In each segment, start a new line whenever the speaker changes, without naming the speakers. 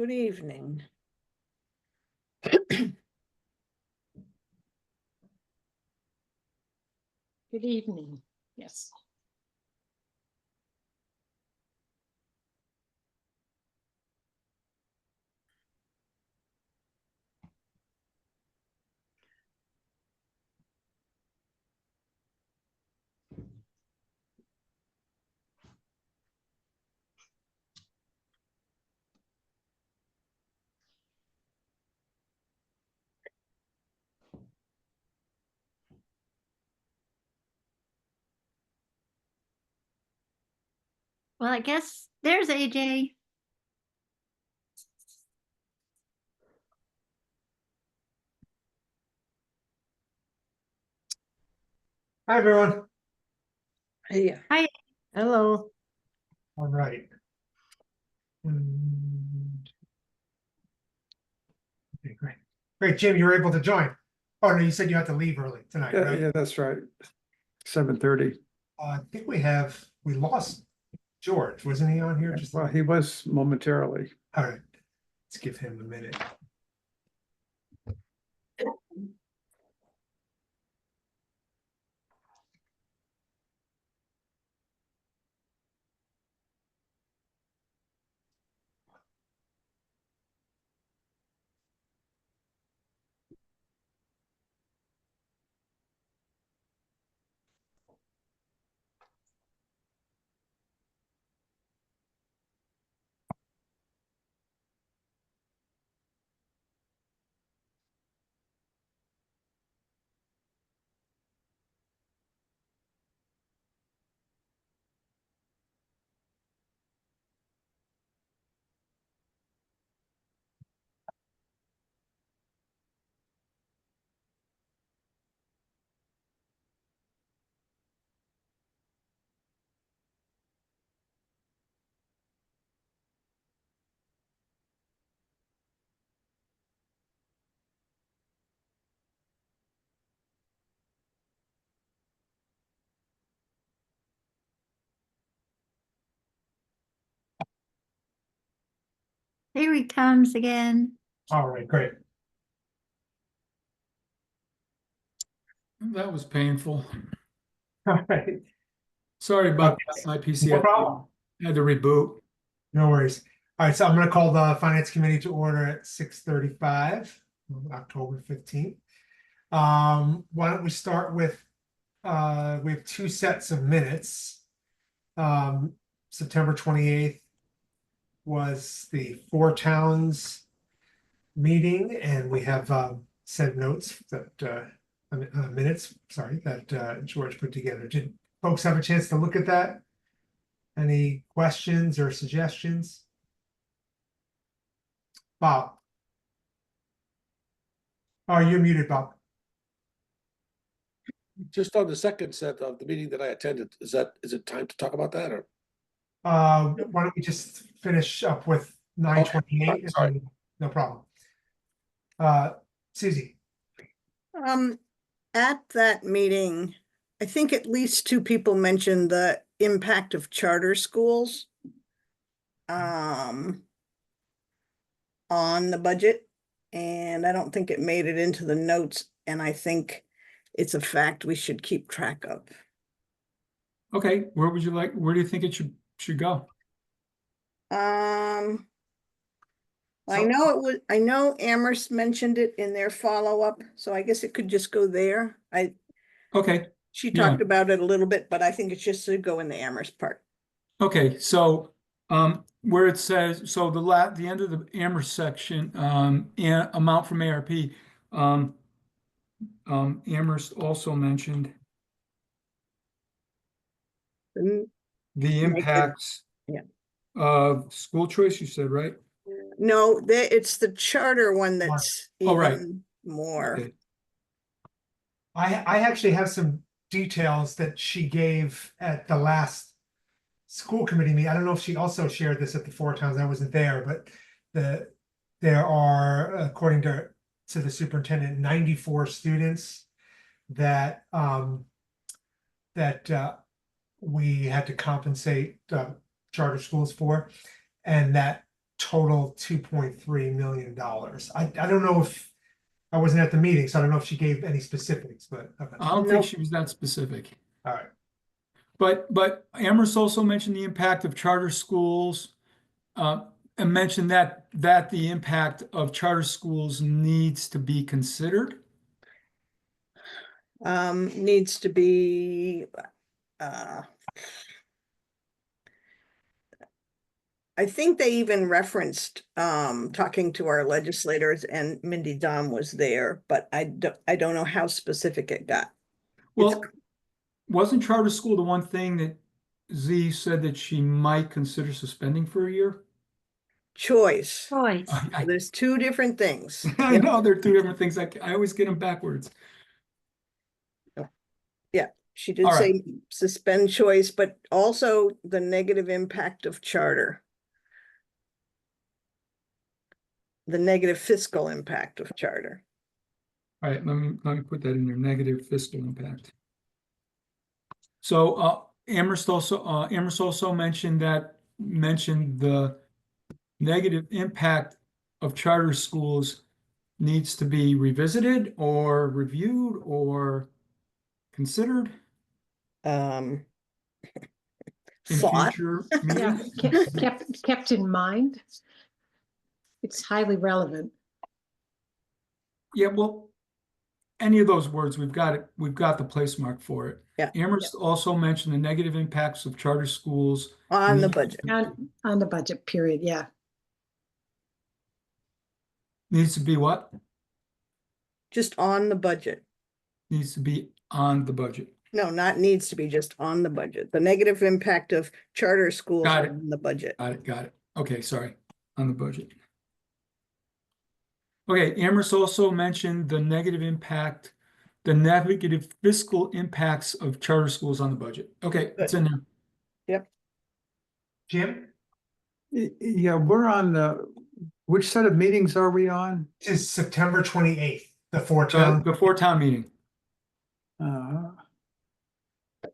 Good evening.
Good evening. Yes.
Well, I guess there's AJ.
Hi, everyone.
Hey.
Hi.
Hello.
All right. Okay, great. Great, Jim, you were able to join. Oh, no, you said you had to leave early tonight, right?
Yeah, that's right. 7:30.
I think we lost George. Wasn't he on here?
Well, he was momentarily.
All right. Let's give him a minute.
Here he comes again.
All right, great.
That was painful.
All right.
Sorry about that. My PC
No problem.
had to reboot.
No worries. All right, so I'm going to call the Finance Committee to order at 6:35, October 15th. Why don't we start with, we have two sets of minutes. September 28th was the Four Towns meeting, and we have sent notes that minutes, sorry, that George put together. Did folks have a chance to look at that? Any questions or suggestions? Bob? Oh, you're muted, Bob.
Just on the second set of the meeting that I attended, is it time to talk about that, or?
Why don't we just finish up with 9:28?
Sorry.
No problem. Susie?
At that meeting, I think at least two people mentioned the impact of charter schools on the budget, and I don't think it made it into the notes, and I think it's a fact we should keep track of.
Okay, where do you think it should go?
I know Amherst mentioned it in their follow-up, so I guess it could just go there.
Okay,
She
Yeah.
talked about it a little bit, but I think it's just to go in the Amherst part.
okay, so where it says, so the end of the Amherst section, and amount from ARP, Amherst also mentioned
Mm,
the impacts
Yeah.
of school choice, you said, right?
No, it's the charter one that's
Oh, right.
even more.
Okay.
I actually have some details that she gave at the last school committee meeting. I don't know if she also shared this at the Four Towns. I wasn't there, but there are, according to the superintendent, 94 students that we had to compensate charter schools for, and that total $2.3 million. I don't know if, I wasn't at the meeting, so I don't know if she gave any specifics, but, okay,
I don't
Nope.
think she was that specific.
all right.
But Amherst also mentioned the impact of charter schools, and mentioned that the impact of charter schools needs to be considered.
Needs to be, I think they even referenced, talking to our legislators, and Mindy Dom was there, but I don't know how specific it got.
Well, wasn't charter school the one thing that Z said that she might consider suspending for a year?
Choice.
Choice.
I
There's two different things.
I know they're two different things. I always get them backwards.
She did
All right.
say suspend choice, but also the negative impact of charter. The negative fiscal impact of charter.
All right, let me put that in there, negative fiscal impact. So Amherst also mentioned the negative impact of charter schools needs to be revisited or reviewed or considered
Um.
in
Thought,
future
Yeah,
meetings.
kept in mind. It's highly relevant.
Yeah, well, any of those words, we've got it, we've got the place mark for it.
Yeah.
Amherst also mentioned the negative impacts of charter schools
on the
need-
budget.
On the budget period, yeah.
Needs to be what?
Just on the budget.
Needs to be on the budget.
No, not needs to be, just on the budget. The negative impact of charter schools
Got it.
on the budget.
Got it. Okay, sorry, on the budget. Okay, Amherst also mentioned the negative fiscal impacts of charter schools on the budget. Okay, it's in there.
Jim,
Yeah, we're on which set of meetings are we on?
this is September 28th, the four town,
Before town meeting.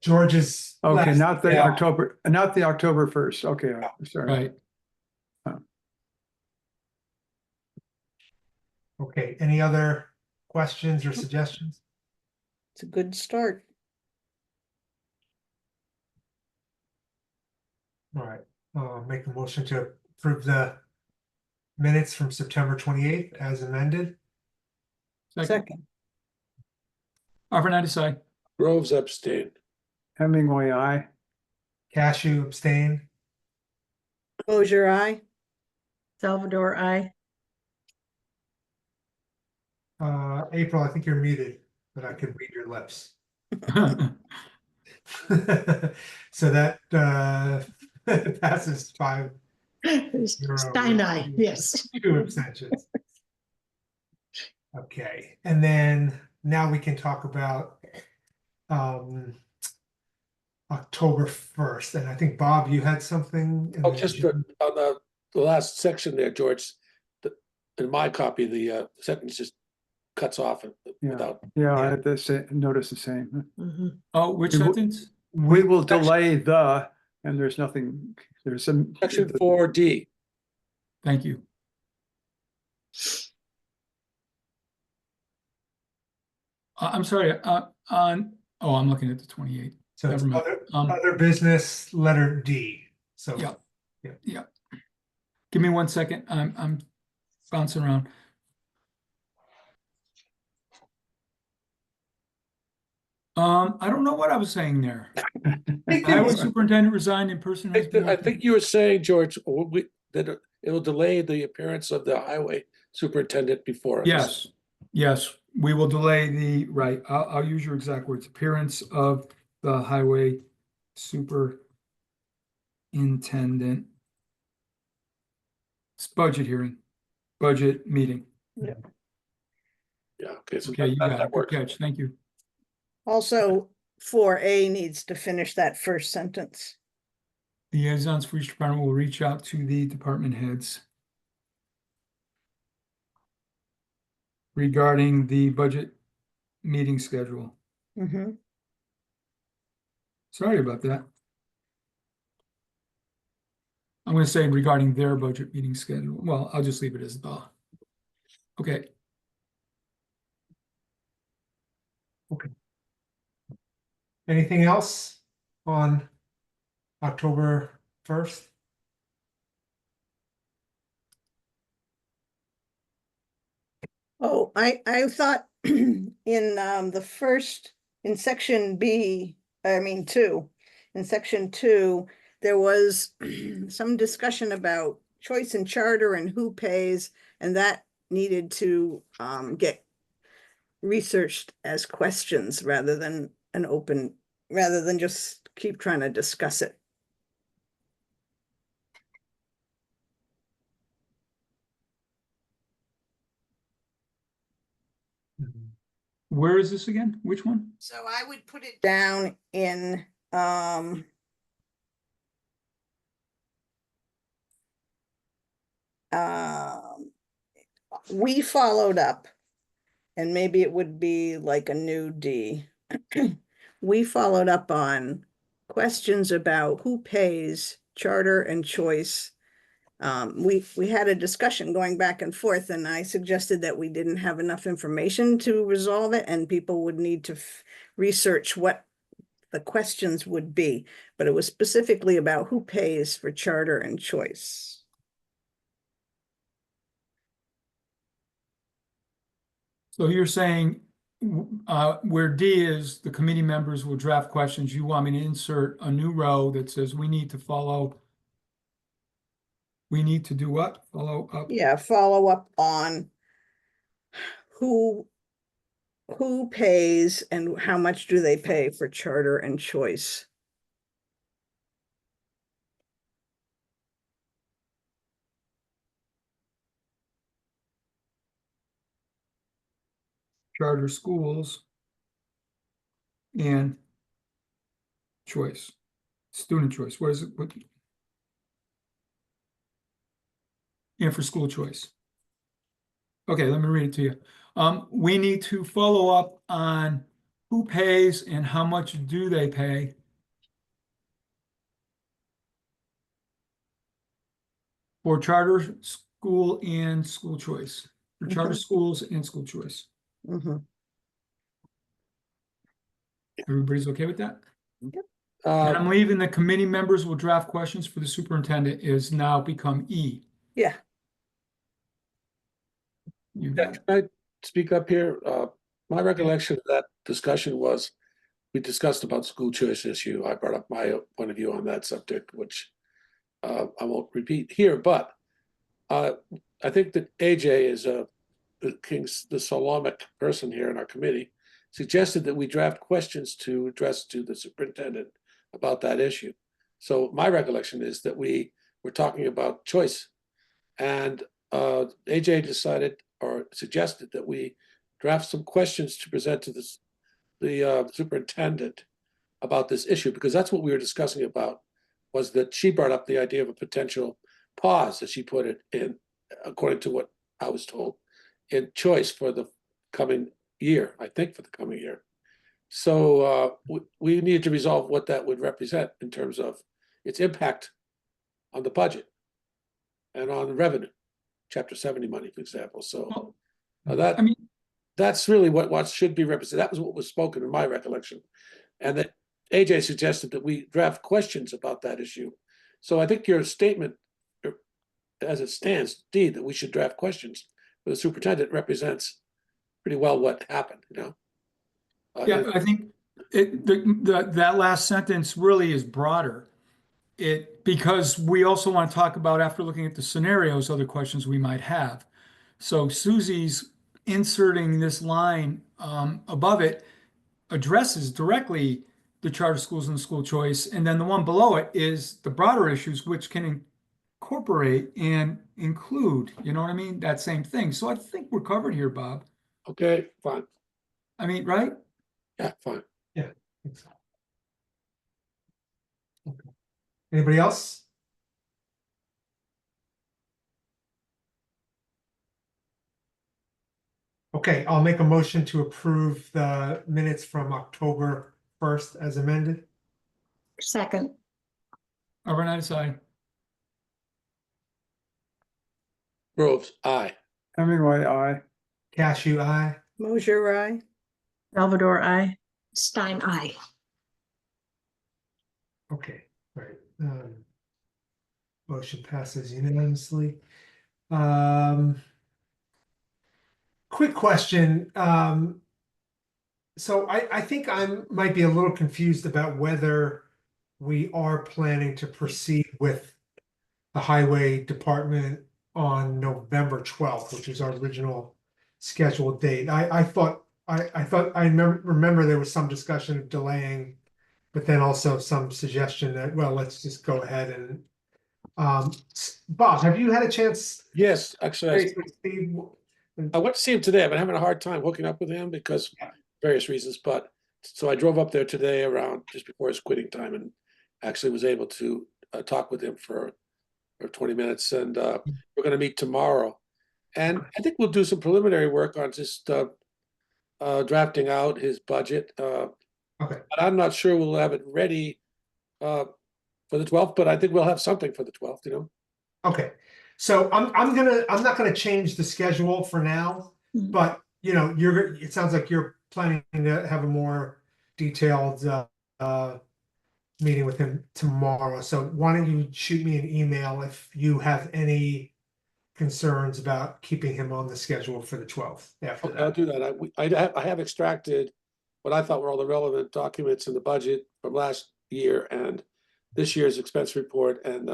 George's.
Okay,
last-
not the
yeah.
October, not the October 1st. Okay, sorry.
Right.
Okay, any other questions or suggestions?
It's a good start.
All right, make a motion to approve the minutes from September 28th as amended.
Second,
Arvanitis, aye.
Groves abstain.
Hemingway, aye.
Cashew abstain.
close your eye.
Salvador, I.
April, I think you're muted, but I can read your lips. So that passes 5.
Stein, I, yes.
2 abstentions. Okay, and then now we can talk about October 1st, and I think Bob, you had something. in
Oh,
there.
just on the last section there, George, in my copy, the sentence just cuts off
Yeah.
without.
Yeah, I had this, notice the same.
Mhm.
Oh, which
We will-
sentence?
We will delay and there's nothing, there's some.
Section 4D.
Thank you. I'm sorry, I'm looking at the 28th.
So it's
Never mind.
other business, letter D, so.
Yeah. Give me 1 second. I'm bouncing around. I don't know what I was saying there. Highway superintendent resigned in person. has been
I think you were saying, George, that it'll delay the appearance of the highway superintendent before. us.
Yes, we will delay right, I'll use your exact words, appearance of the highway superintendent. It's budget hearing, budget meeting.
Yeah, okay, so
Okay, you got it.
that
Good
works.
catch. Thank you.
Also, 4A needs to finish that first sentence.
Liaisons for each department will reach out to the department heads regarding the budget meeting schedule.
Mm-hmm.
Sorry about that. I'm gonna say regarding their budget meeting schedule. Well, I'll just leave it as the. Okay,
Anything else on October 1st?
Oh, I thought in the first, in section B, I mean two, in section 2, there was some discussion about choice and charter and who pays, and that needed to get researched as questions rather than rather than just keep trying to discuss it.
where is this again? Which one?
So I would put it down in we followed up, and maybe it would be like a new D. We followed up on questions about who pays charter and choice. We had a discussion going back and forth, and I suggested that we didn't have enough information to resolve it, and people would need to research what the questions would be, but it was specifically about who pays for charter and choice.
So you're saying where D is the committee members will draft questions, you want me to insert a new row that says we need to follow. We need to do what? Follow up.
Yeah, follow up on who pays and how much do they pay for charter and choice.
Charter schools and choice, student choice. What is it? What? And for school choice. Okay, let me read it to you. We need to follow up on who pays and how much do they pay for charter school and school choice. For charter
Mhm.
schools and school choice.
Mhm.
Everybody's okay with that? And
Uh,
I'm leaving the committee members will draft questions for the superintendent is now become E.
Yeah,
You
yeah,
got it.
can I speak up here? My recollection of that discussion was we discussed about school choice issue. I brought up my point of view on that subject, which I won't repeat here, but I think that AJ is the Solomonic person here in our committee, suggested that we draft questions to address to the superintendent about that issue. So my recollection is that we were talking about choice, and AJ decided or suggested that we draft some questions to present to the superintendent about this issue, because that's what we were discussing about, was that she brought up the idea of a potential pause, as she put it, in, according to what I was told, in choice for the coming year, I think for the coming year. So we need to resolve what that would represent in terms of its impact on the budget and on the revenue, Chapter 70 money, for example. So
I mean,
that's really what should be represented. That was what was spoken in my recollection. And that AJ suggested that we draft questions about that issue. So I think your statement, as it stands, D, that we should draft questions for the superintendent represents pretty well what happened, you know?
yeah, I think that last sentence really is broader. Because we also want to talk about, after looking at the scenarios, other questions we might have. So Susie's inserting this line above it addresses directly the charter schools and the school choice, and then the one below it is the broader issues, which can incorporate and include, you know what I mean? That same thing. So I think we're covered here, Bob.
Okay, fine.
I mean, right?
Yeah, fine.
Yeah. Think so. Okay. Anybody else? Okay, I'll make a motion to approve the minutes from October 1st as amended.
Second,
Overnight aside.
Groves, aye.
Hemingway, I.
Cashew, eye.
Mosier, I.
Salvador, I. Stein, I.
Okay, right. Motion passes unanimously. Quick question. So I think might be a little confused about whether we are planning to proceed with the highway department on November 12th, which is our original scheduled date. I thought I remember there was some discussion of delaying, but then also some suggestion that, well, let's just go ahead and Bob, have you had a chance?
Yes, actually,
Hey, Steve,
I went to see him today. I've been having a hard time hooking up with him because
Yeah.
various reasons, but so I drove up there today around just before his quitting time and actually was able to talk with him for 20 minutes, and we're going to meet tomorrow. And I think we'll do some preliminary work on just drafting out his budget.
Okay.
But I'm not sure we'll have it ready for the 12th, but I think we'll have something for the 12th, you know?
Okay, so I'm not gonna change the schedule for now,
Mhm.
but it sounds like you're planning to have a more detailed meeting with him tomorrow. So why don't you shoot me an email if you have any concerns about keeping him on the schedule for the 12th after
Okay, I'll
that.
do that. I have extracted what I thought were all the relevant documents in the budget from last year and this year's expense report, and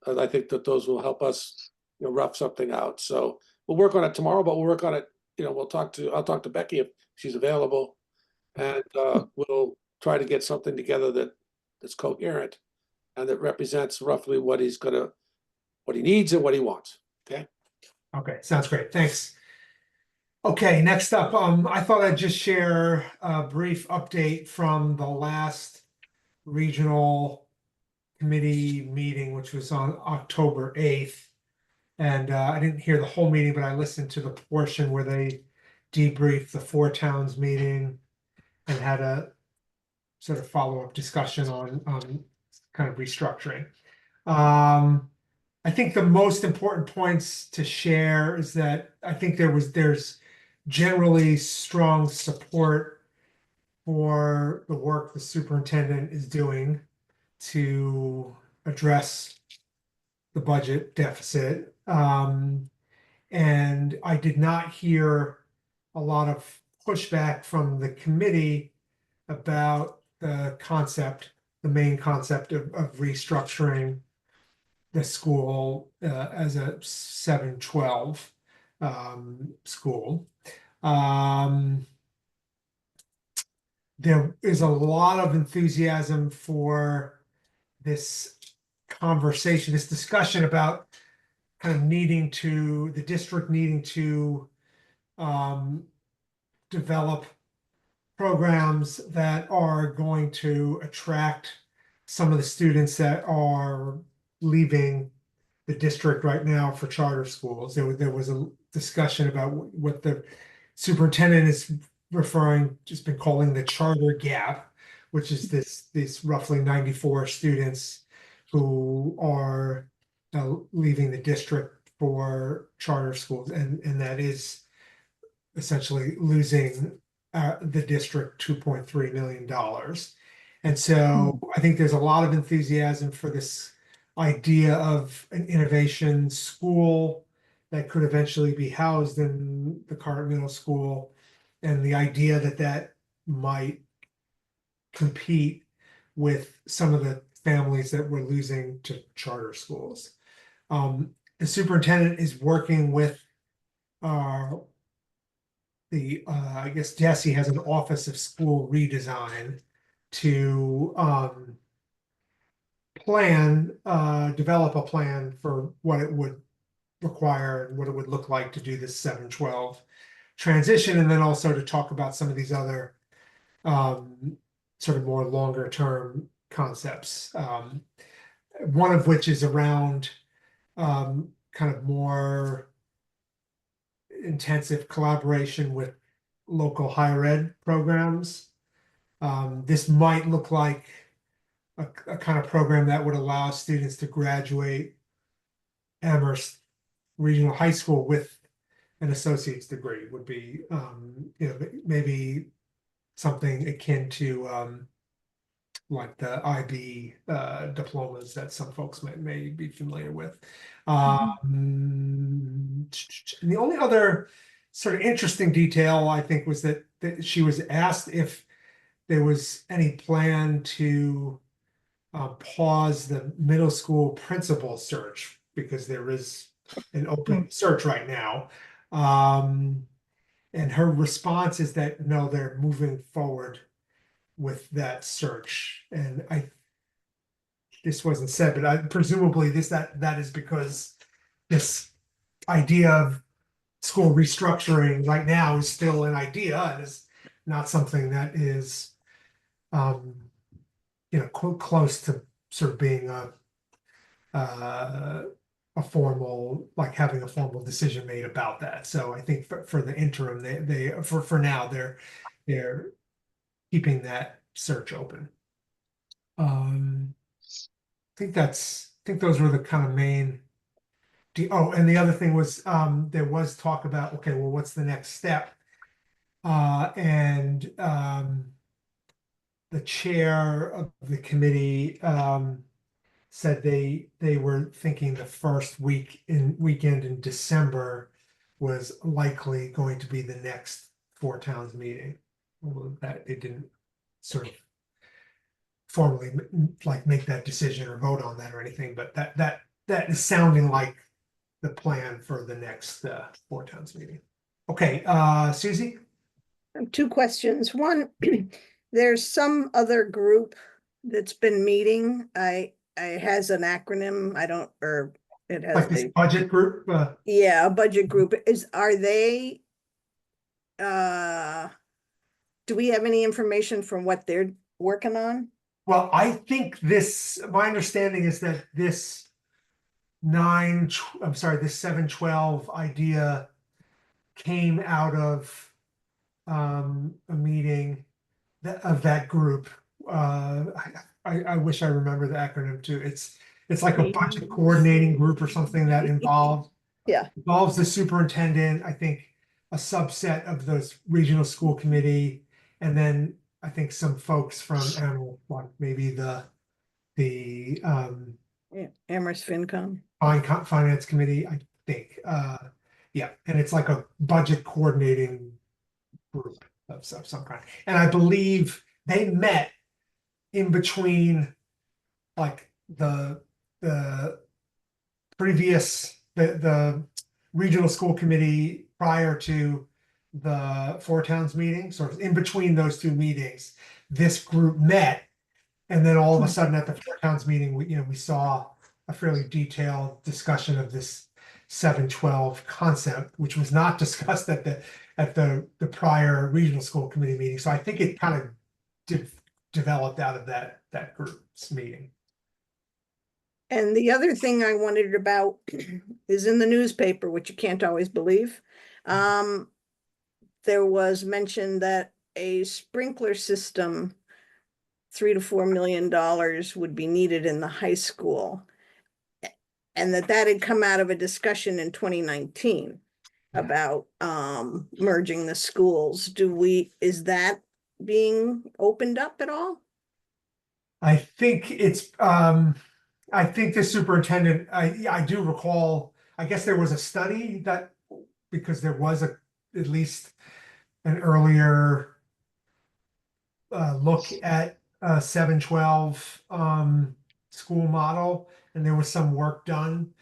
I think that those will help us, rough something out. So we'll work on it tomorrow, but we'll work on it. I'll talk to Becky if she's available, and we'll try to get something together that's coherent and that represents roughly what he needs and what he wants. Okay.
Okay, sounds great. Thanks. Okay, next up, I thought I'd just share a brief update from the last regional committee meeting, which was on October 8th. And I didn't hear the whole meeting, but I listened to the portion where they debriefed the Four Towns meeting and had a sort of follow-up discussion on kind of restructuring. I think the most important points to share is that I think there's generally strong support for the work the superintendent is doing to address the budget deficit. And I did not hear a lot of pushback from the committee about the main concept of restructuring the school as a 7-12 school. There is a lot of enthusiasm for this conversation, this discussion about kind of the district needing to develop programs that are going to attract some of the students that are leaving the district right now for charter schools. There was a discussion about what the superintendent is just been calling the charter gap, which is these roughly 94 students who are leaving the district for charter schools, and that is essentially losing the district $2.3 million. And so I think there's a lot of enthusiasm for this idea of an innovation school that could eventually be housed in the current middle school, and the idea that might compete with some of the families that we're losing to charter schools. The superintendent is working with I guess Jesse has an Office of School Redesign to develop a plan for what it would require and what it would look like to do this 7-12 transition, and then also to talk about some of these other sort of more longer term concepts. One of which is around kind of more intensive collaboration with local higher ed programs. This might look like a kind of program that would allow students to graduate Amherst regional high school with an associate's degree would be, you know, maybe something akin to, like the IB diplomas that some folks may be familiar with. And the only other sort of interesting detail I think was that she was asked if there was any plan to pause the middle school principal search because there is an open search right now. And her response is that no, they're moving forward with that search. And this wasn't said, but presumably that is because this idea of school restructuring right now is still an idea and is not something that is, you know, close to sort of being a formal, like having a formal decision made about that. So I think for the interim, for now, they're keeping that search open. I think those were the kind of main. Oh, and the other thing was, there was talk about, okay, well, what's the next step? And the chair of the committee said they were thinking the first weekend in December was likely going to be the next Four Towns meeting. Although that it didn't sort of formally like make that decision or vote on that or anything, but that is sounding like the plan for the next Four Towns meeting. Okay, Susie?
Two questions. One, there's some other group that's been meeting. I has an acronym. I don't, or it has
Like this
a,
budget group?
yeah, a budget group. Are they, do we have any information from what they're working on?
Well, I think my understanding is that this this 712 idea came out of a meeting of that group. I wish I remember the acronym too. It's like a budget coordinating group or something that involves the superintendent, I think a subset of those regional school committee, and then I think some folks from like maybe the
Amherst FinCom.
finance committee, I think. Yeah, and it's like a budget coordinating group of some kind. And I believe they met in between like the previous the regional school committee prior to the Four Towns meeting, sort of in between those two meetings, this group met, and then all of a sudden at the Four Towns meeting, we saw a fairly detailed discussion of this 712 concept, which was not discussed at the prior regional school committee meeting. So I think it kind of developed out of that group's meeting.
And the other thing I wondered about is in the newspaper, which you can't always believe. There was mention that a sprinkler system, $3 to $4 million would be needed in the high school. And that had come out of a discussion in 2019 about merging the schools. Is that being opened up at all?
I think I think the superintendent, I do recall, I guess there was a study that, because there was at least an earlier look at 712 school model, and there was some work done.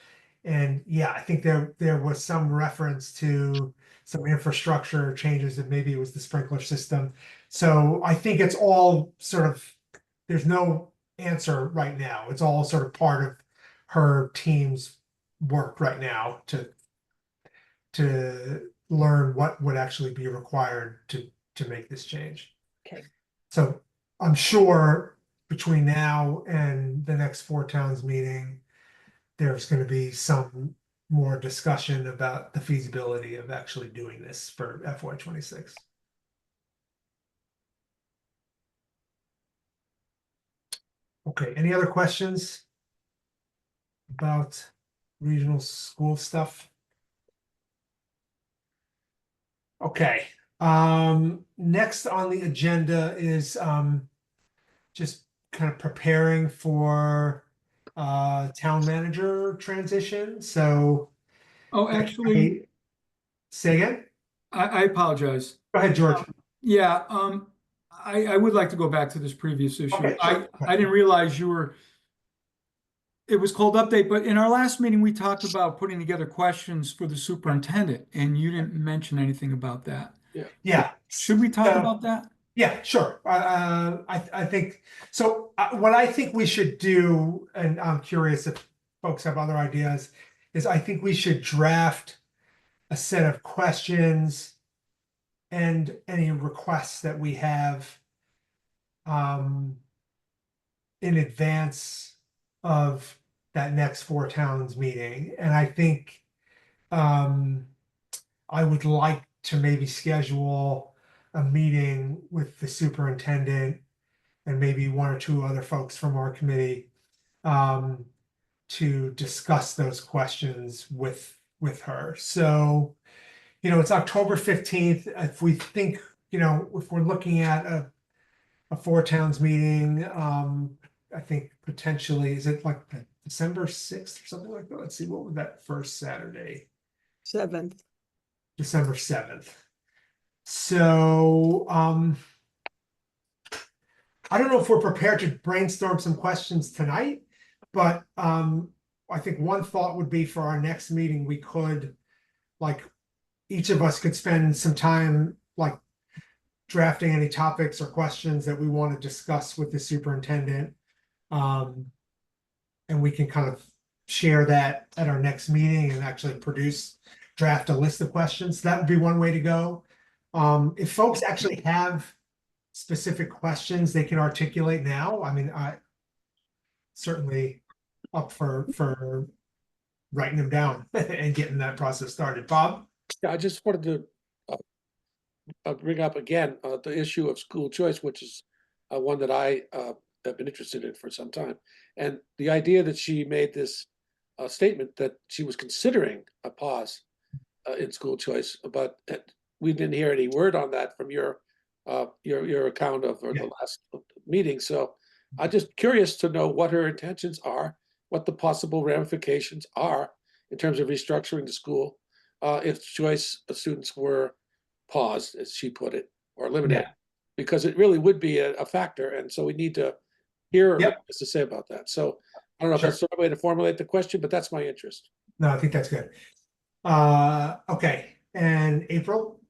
And yeah, I think there was some reference to some infrastructure changes, and maybe it was the sprinkler system. So I think it's all sort of, there's no answer right now. It's all sort of part of her team's work right now to learn what would actually be required to make this change.
Okay.
So I'm sure between now and the next Four Towns meeting, there's going to be some more discussion about the feasibility of actually doing this for FY26. Okay, any other questions about regional school stuff? Okay, next on the agenda is just kind of preparing for town manager transition, so.
Oh, actually,
Say again?
I apologize.
Go ahead, George.
Yeah, I would like to go back to this previous issue.
Okay, sure.
I didn't realize it was called update, but in our last meeting, we talked about putting together questions for the superintendent, and you didn't mention anything about that.
Yeah.
Should we talk
So-
about that?
Yeah, sure. I think so. What I think we should do, and I'm curious if folks have other ideas, is I think we should draft a set of questions and any requests that we have in advance of that next Four Towns meeting. And I think I would like to maybe schedule a meeting with the superintendent and maybe one or two other folks from our committee to discuss those questions with her. So, it's October 15th. If we think, if we're looking at a Four Towns meeting, I think potentially, is it like December 6th or something like that? Let's see, what was that first Saturday?
7th.
December 7th. So, I don't know if we're prepared to brainstorm some questions tonight, but I think one thought would be for our next meeting, we could, like, each of us could spend some time, like, drafting any topics or questions that we want to discuss with the superintendent. And we can kind of share that at our next meeting and actually draft a list of questions. That would be one way to go. If folks actually have specific questions they can articulate now, I mean, I certainly up for writing them down and getting that process started. Bob?
Yeah, I just wanted to bring up again the issue of school choice, which is one that I have been interested in for some time. And the idea that she made this statement that she was considering a pause in school choice, but we didn't hear any word on that from your account of the last meeting. So I'm just curious to know what her intentions are, what the possible ramifications are in terms of restructuring the school if choice students were paused, as she put it, or eliminated, because it really would be a factor. And so we need to hear what has to say about that. So I don't know if that's the right way to formulate the question, but that's my interest.
No, I think that's good. Okay, and April?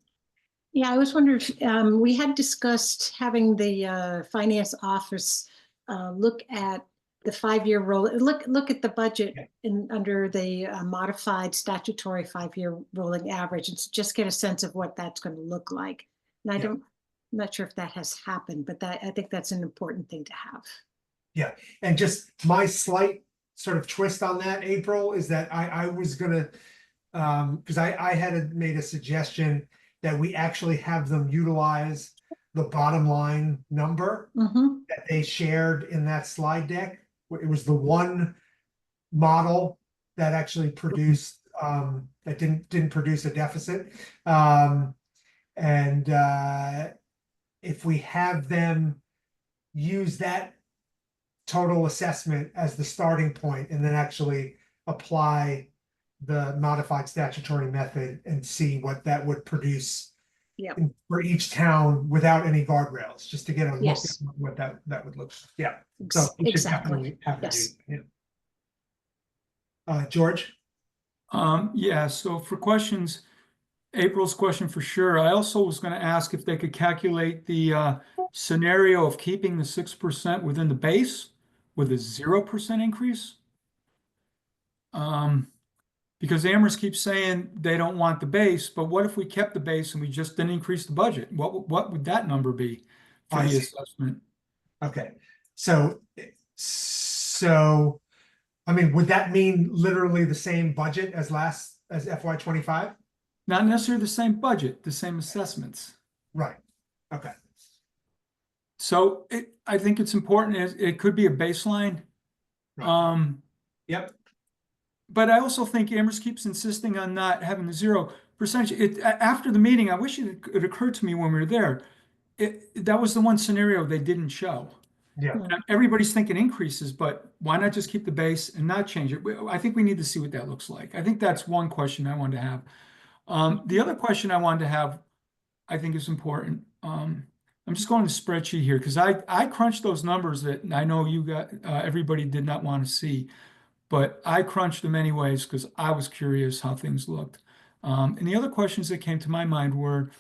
Yeah, I was wondering if we had discussed having the finance office look at the 5-year roll, look at the budget under the modified statutory 5-year rolling average, and just get a sense of what that's going to look like. And I'm not sure if that has happened, but I think that's an important thing to have.
Yeah, and just my slight sort of twist on that, April, is that I was gonna, because I had made a suggestion that we actually have them utilize the bottom line number that they shared in that slide deck. It was the one model that actually produced, that didn't produce a deficit. And if we have them use that total assessment as the starting point and then actually apply the modified statutory method and see what that would produce for each town without any guardrails, just to get a look at what that would look like. Yeah. So we should definitely have to do that. George?
Yeah, so for questions, April's question for sure. I also was going to ask if they could calculate the scenario of keeping the 6% within the base with a 0% increase. Because Amherst keeps saying they don't want the base, but what if we kept the base and we just didn't increase the budget? What would that number be for the assessment?
Okay, so I mean, would that mean literally the same budget as FY25?
Not necessarily the same budget, the same assessments.
Right. Okay.
So I think it's important. It could be a baseline.
Yep.
But I also think Amherst keeps insisting on not having the 0%. percentage, after the meeting, I wish it occurred to me when we were there. That was the one scenario they didn't show.
Yeah.
And everybody's thinking increases, but why not just keep the base and not change it? I think we need to see what that looks like. I think that's one question I wanted to have. The other question I wanted to have, I think is important. I'm just going to spreadsheet here because I crunched those numbers that I know you got, everybody did not want to see, but I crunched them anyways because I was curious how things looked. And the other questions that came to my mind were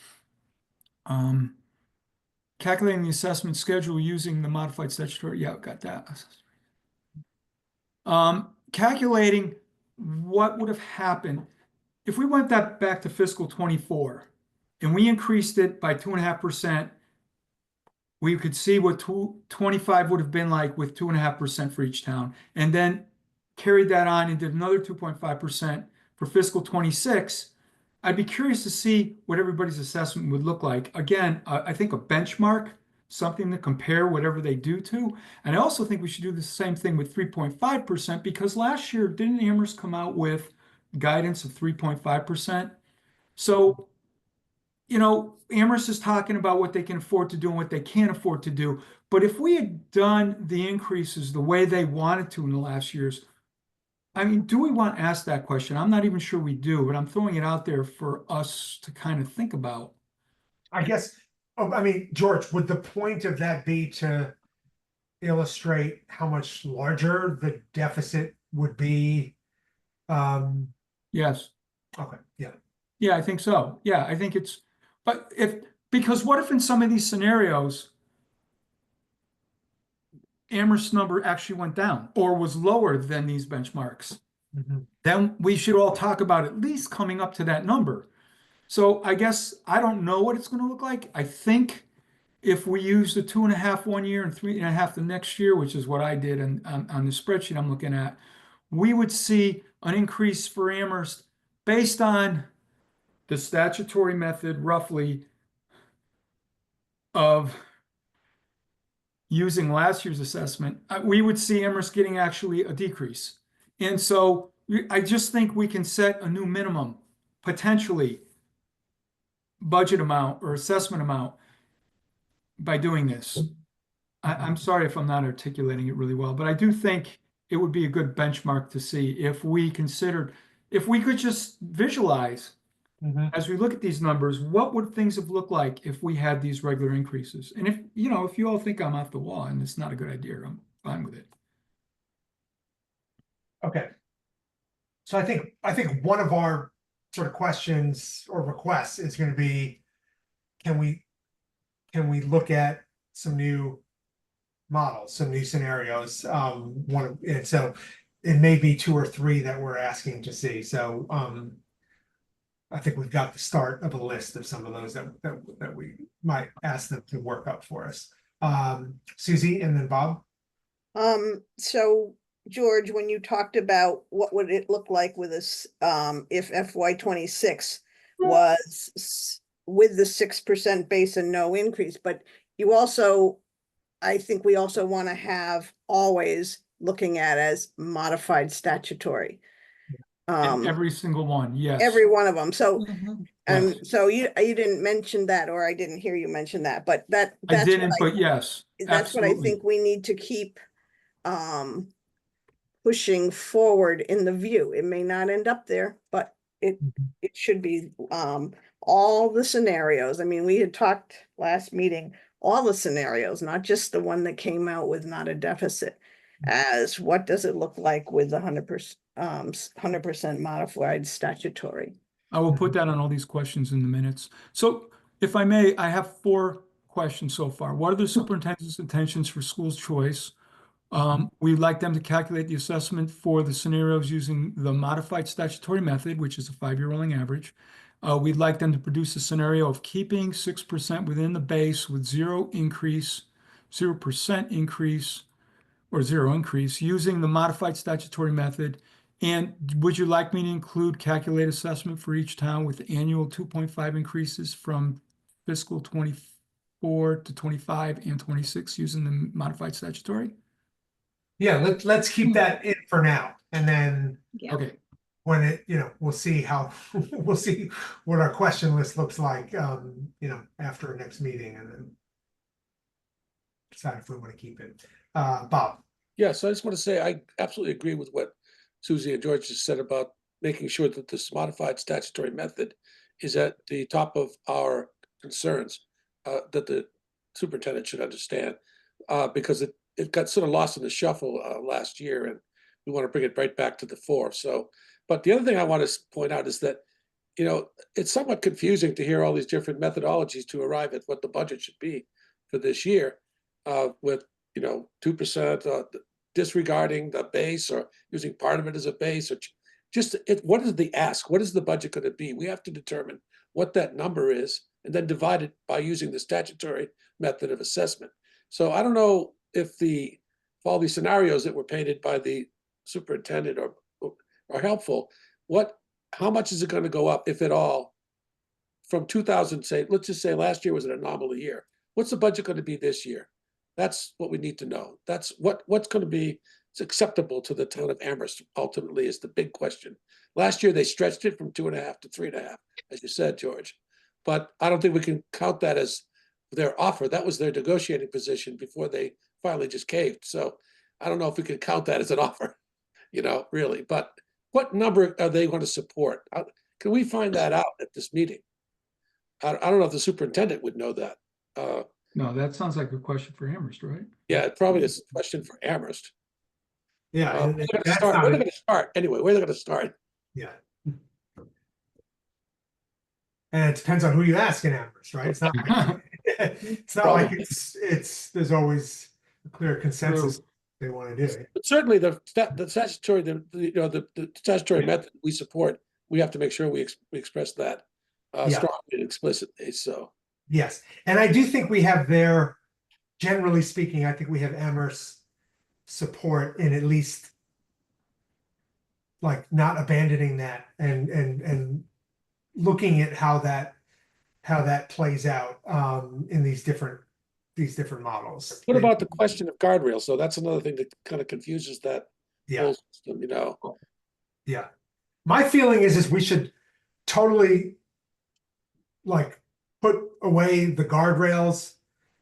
calculating the assessment schedule using the modified statutory. Yeah, got that. Calculating what would have happened if we went that back to fiscal 24 and we increased it by 2.5%. We could see what 25 would have been like with 2.5% for each town, and then carried that on and did another 2.5% for fiscal 26. I'd be curious to see what everybody's assessment would look like. Again, I think a benchmark, something to compare whatever they do to. And I also think we should do the same thing with 3.5% because last year, didn't Amherst come out with guidance of 3.5%? So, Amherst is talking about what they can afford to do and what they can't afford to do. But if we had done the increases the way they wanted to in the last years, I mean, do we want to ask that question? I'm not even sure we do, but I'm throwing it out there for us to kind of think about.
I guess, I mean, George, would the point of that be to illustrate how much larger the deficit would be?
Yes.
Okay, yeah.
Yeah, I think so. Yeah, I think it's, but because what if in some of these scenarios, Amherst's number actually went down or was lower than these benchmarks? Then we should all talk about at least coming up to that number. So I guess I don't know what it's going to look like. I think if we use the 2.5 one year and 3.5 the next year, which is what I did on the spreadsheet I'm looking at, we would see an increase for Amherst based on the statutory method roughly of using last year's assessment. We would see Amherst getting actually a decrease. And so I just think we can set a new minimum, potentially budget amount or assessment amount by doing this. I'm sorry if I'm not articulating it really well, but I do think it would be a good benchmark to see if we could just visualize as we look at these numbers, what would things have looked like if we had these regular increases? And if you all think I'm off the wall and it's not a good idea, I'm fine with it.
Okay. So I think one of our sort of questions or requests is going to be, can we look at some new models, some new scenarios? And so it may be 2 or 3 that we're asking to see. So I think we've got the start of a list of some of those that we might ask them to work up for us. Susie and then Bob.
So George, when you talked about what would it look like with this, if FY26 was with the 6% base and no increase, but you also, I think we also want to have always looking at as modified statutory.
And every single one, yes.
Every one of them. So,
Yes.
so you didn't mention that, or I didn't hear you mention that, but
I
that's
didn't,
what
but yes,
that's what I
absolutely.
think we need to keep pushing forward in the view. It may not end up there, but it should be all the scenarios. I mean, we had talked last meeting, all the scenarios, not just the one that came out with not a deficit, as what does it look like with the 100% modified statutory.
I will put that on all these questions in the minutes. So if I may, I have 4 questions so far. What are the superintendent's intentions for school's choice? We'd like them to calculate the assessment for the scenarios using the modified statutory method, which is a 5-year rolling average. We'd like them to produce a scenario of keeping 6% within the base with 0% increase, or 0 increase using the modified statutory method. And would you like me to include calculate assessment for each town with annual 2.5 increases from fiscal 24 to 25 and 26 using the modified statutory?
Yeah, let's keep that in for now, and then
Yeah.
Okay.
when it, we'll see how, we'll see what our question list looks like, after our next meeting and then decide if we want to keep it. Bob.
Yeah, so I just want to say, I absolutely agree with what Susie and George just said about making sure that this modified statutory method is at the top of our concerns, that the superintendent should understand, because it got sort of lost in the shuffle last year, and we want to bring it right back to the fore. So, but the other thing I want to point out is that, it's somewhat confusing to hear all these different methodologies to arrive at what the budget should be for this year, with 2%, disregarding the base or using part of it as a base, or just what is the ask? What is the budget going to be? We have to determine what that number is and then divide it by using the statutory method of assessment. So I don't know if all these scenarios that were painted by the superintendent are helpful. How much is it going to go up, if at all, from 2000, say, let's just say last year was an anomaly year. What's the budget going to be this year? That's what we need to know. That's what's going to be acceptable to the town of Amherst ultimately is the big question. Last year, they stretched it from 2.5 to 3.5, as you said, George. But I don't think we can count that as their offer. That was their negotiating position before they finally just caved. So I don't know if we can count that as an offer, really. But what number are they going to support? Can we find that out at this meeting? I don't know if the superintendent would know that.
No, that sounds like a question for Amherst, right?
Yeah, it probably is a question for Amherst.
Yeah.
Where they're going to start anyway. Where they're going to start?
Yeah. And it depends on who you ask in Amherst, right? It's not like it's there's always a clear consensus they want to do it.
But certainly the statutory, the statutory method we support, we have to make sure we express that strongly and explicitly. So
yes, and I do think we have generally speaking, I think we have Amherst support in at least like not abandoning that and looking at how that plays out in these different models.
what about the question of guardrails? So that's another thing that kind of confuses that whole system,
Yeah. My feeling is we should totally like put away the guardrails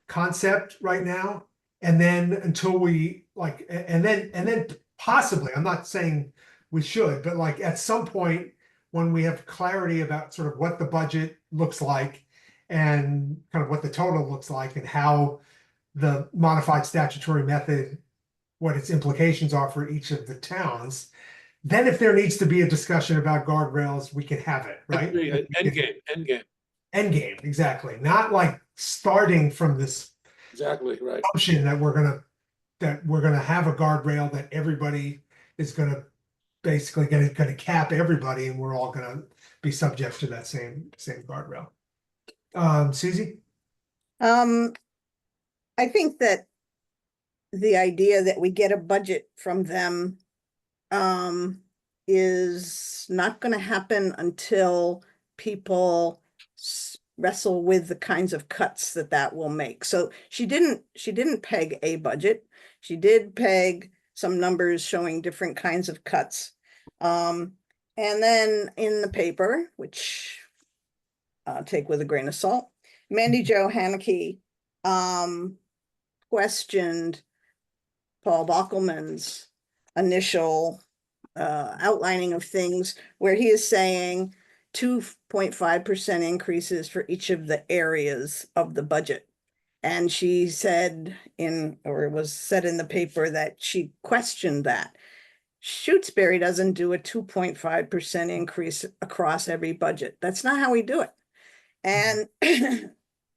concept right now. And then until we and then possibly, I'm not saying we should, but like at some point when we have clarity about sort of what the budget looks like and kind of what the total looks like and how the modified statutory method, what its implications are for each of the towns, then if there needs to be a discussion about guardrails, we can have it, right? Endgame, exactly. Not like starting from this
exactly right
assumption that we're gonna have a guardrail that everybody is gonna basically gonna cap everybody, and we're all gonna be subject to that same guardrail. Susie?
I think that the idea that we get a budget from them is not going to happen until people wrestle with the kinds of cuts that will make. So she didn't peg a budget. She did peg some numbers showing different kinds of cuts. And then in the paper, which take with a grain of salt, Mandy Jo Haneke questioned Paul Bockelman's initial outlining of things, where he is saying 2.5% increases for each of the areas of the budget. And she said or it was said in the paper that she questioned that. Shutesbury doesn't do a 2.5% increase across every budget. That's not how we do it. And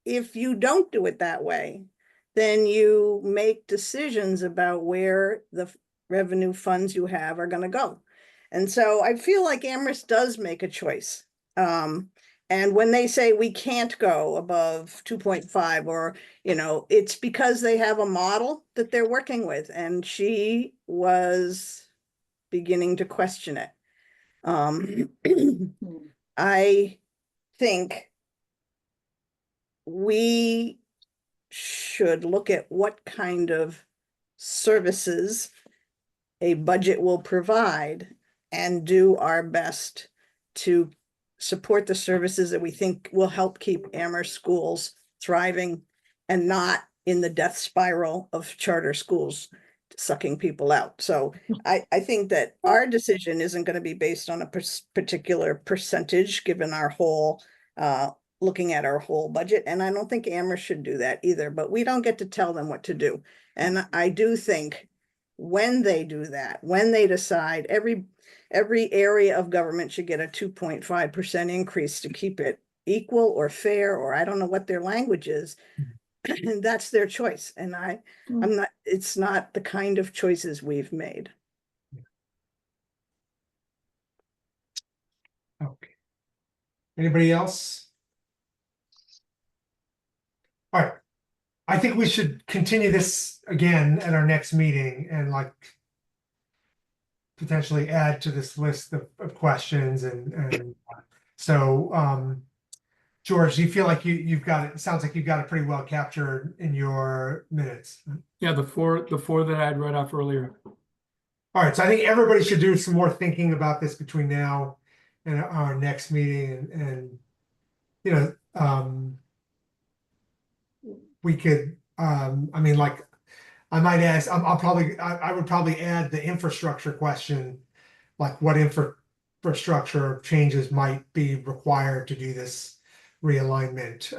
if you don't do it that way, then you make decisions about where the revenue funds you have are going to go. And so I feel like Amherst does make a choice. And when they say we can't go above 2.5 or, it's because they have a model that they're working with, and she was beginning to question it. I think we should look at what kind of services a budget will provide and do our best to support the services that we think will help keep Amherst schools thriving and not in the death spiral of charter schools sucking people out. So I think that our decision isn't going to be based on a particular percentage, given our whole, looking at our whole budget. And I don't think Amherst should do that either, but we don't get to tell them what to do. And I do think when they do that, when they decide every area of government should get a 2.5% increase to keep it equal or fair, or I don't know what their language is, and that's their choice. And I'm not, it's not the kind of choices we've made.
Okay. Anybody else? All right. I think we should continue this again at our next meeting and like potentially add to this list of questions and so George, do you feel like you've got it? Sounds like you've got it pretty well captured in your minutes.
Yeah, the four that I'd read off earlier.
All right, so I think everybody should do some more thinking about this between now and our next meeting, and you know, we could, I mean, like, I might ask, I would probably add the infrastructure question, like what infrastructure changes might be required to do this realignment.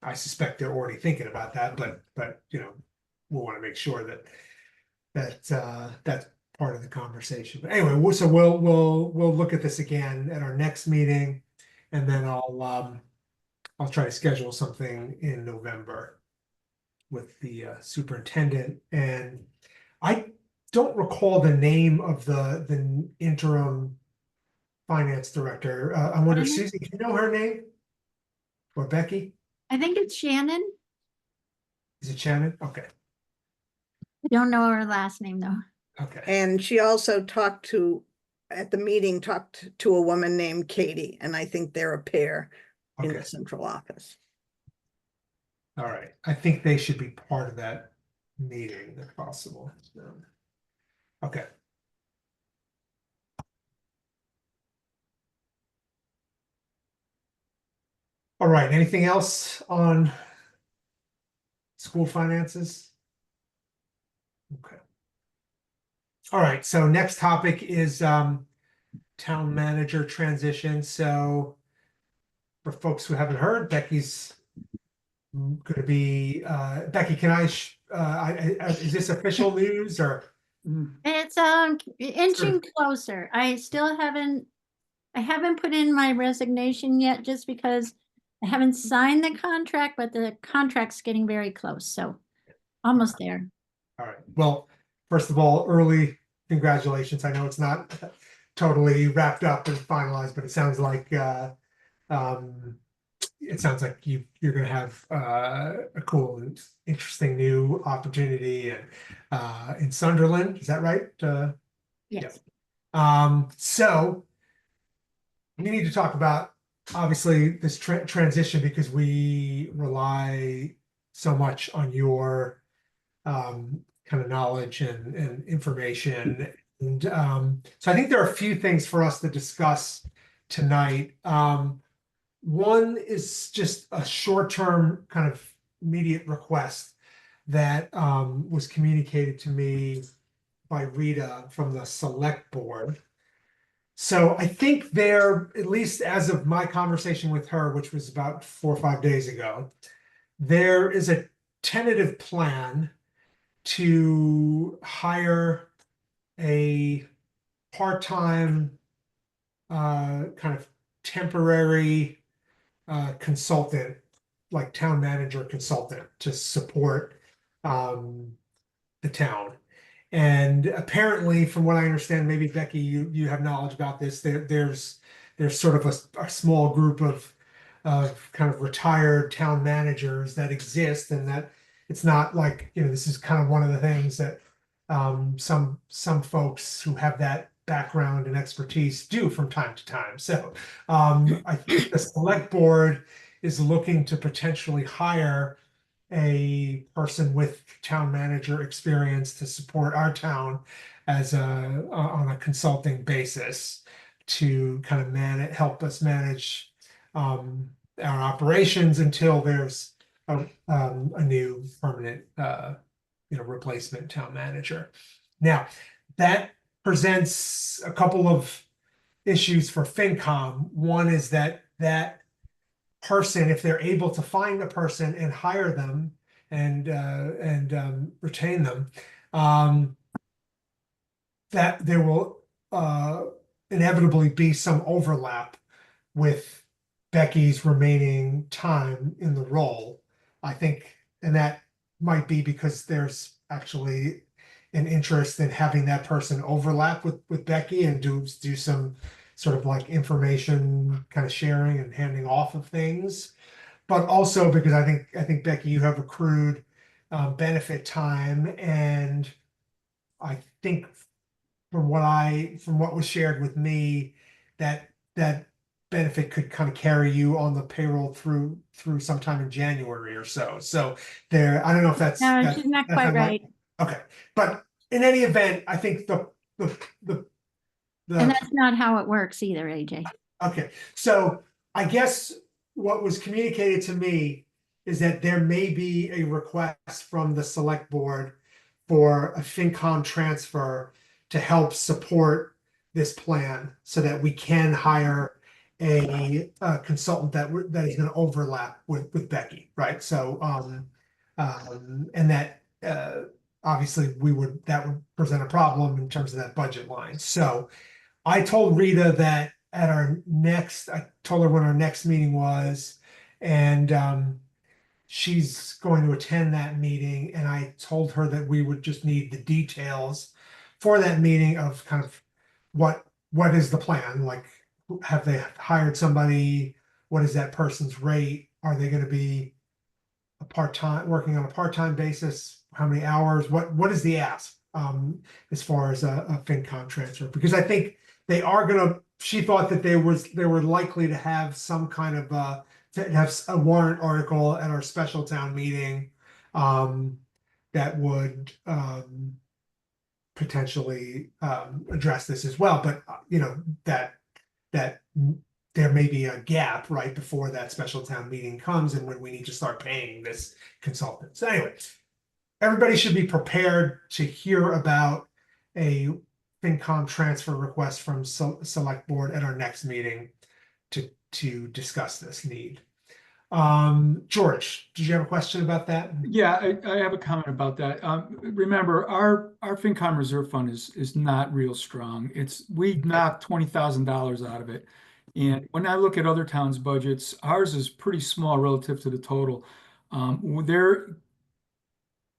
I suspect they're already thinking about that, but you know, we'll want to make sure that that's part of the conversation. But anyway, so we'll look at this again at our next meeting, and then I'll try to schedule something in November with the superintendent. And I don't recall the name of the interim finance director. I wonder, Susie, do you know her name? Or Becky?
I think it's Shannon.
Is it Shannon? Okay.
I don't know her last name though.
Okay.
And she also at the meeting, talked to a woman named Katie, and I think they're a pair in
Okay.
the central office.
All right. I think they should be part of that meeting if possible. So, okay. All right. Anything else on school finances? Okay. All right. So next topic is town manager transition. So for folks who haven't heard, Becky's going to be Becky. Can is this official news or?
It's inching closer. I haven't put in my resignation yet just because I haven't signed the contract, but the contract's getting very close, so almost there.
All right. Well, first of all, early congratulations. I know it's not totally wrapped up and finalized, but it sounds like you're going to have a cool and interesting new opportunity and in Sunderland. Is that right?
Yes.
So we need to talk about obviously this transition because we rely so much on your kind of knowledge and information. And so I think there are a few things for us to discuss tonight. One is just a short-term kind of immediate request that was communicated to me by Rita from the select board. So I think there, at least as of my conversation with her, which was about 4 or 5 days ago, there is a tentative plan to hire a part-time kind of temporary consultant, like town manager consultant, to support the town. And apparently, from what I understand, maybe Becky, you have knowledge about this. There's sort of a small group of kind of retired town managers that exist, and that it's not like, you know, this is kind of one of the things that some folks who have that background and expertise do from time to time. So I think the select board is looking to potentially hire a person with town manager experience to support our town as on a consulting basis to kind of help us manage our operations until there's a new permanent replacement town manager. Now, that presents a couple of issues for FinCom. One is that person, if they're able to find a person and hire them and retain them, that there will inevitably be some overlap with Becky's remaining time in the role. I think, and that might be because there's actually an interest in having that person overlap with Becky and do some sort of like information kind of sharing and handing off of things. But also because I think Becky, you have accrued benefit time, and I think from what was shared with me, that benefit could kind of carry you on the payroll through sometime in January or so. So there, I don't know if that's
No, she's not quite right.
Okay, but in any event, I think the
And that's not how it works either, AJ.
okay, so I guess what was communicated to me is that there may be a request from the select board for a FinCom transfer to help support this plan so that we can hire a consultant that is going to overlap with Becky, right? So, and that obviously that would present a problem in terms of that budget line. So I told Rita that I told her when our next meeting was, and she's going to attend that meeting. And I told her that we would just need the details for that meeting of kind of what is the plan? Like, have they hired somebody? What is that person's rate? Are they going to be working on a part-time basis? How many hours? What is the ask as far as a FinCom transfer? Because I think they are gonna. She thought that they were likely to have some kind of to have a warrant article at our special town meeting that would potentially address this as well. But that there may be a gap right before that special town meeting comes and when we need to start paying this consultant. So anyway, everybody should be prepared to hear about a FinCom transfer request from select board at our next meeting to discuss this need. George, did you have a question about that?
Yeah, I have a comment about that. Remember, our FinCom reserve fund is not real strong. We knocked $20,000 out of it. And when I look at other towns' budgets, ours is pretty small relative to the total.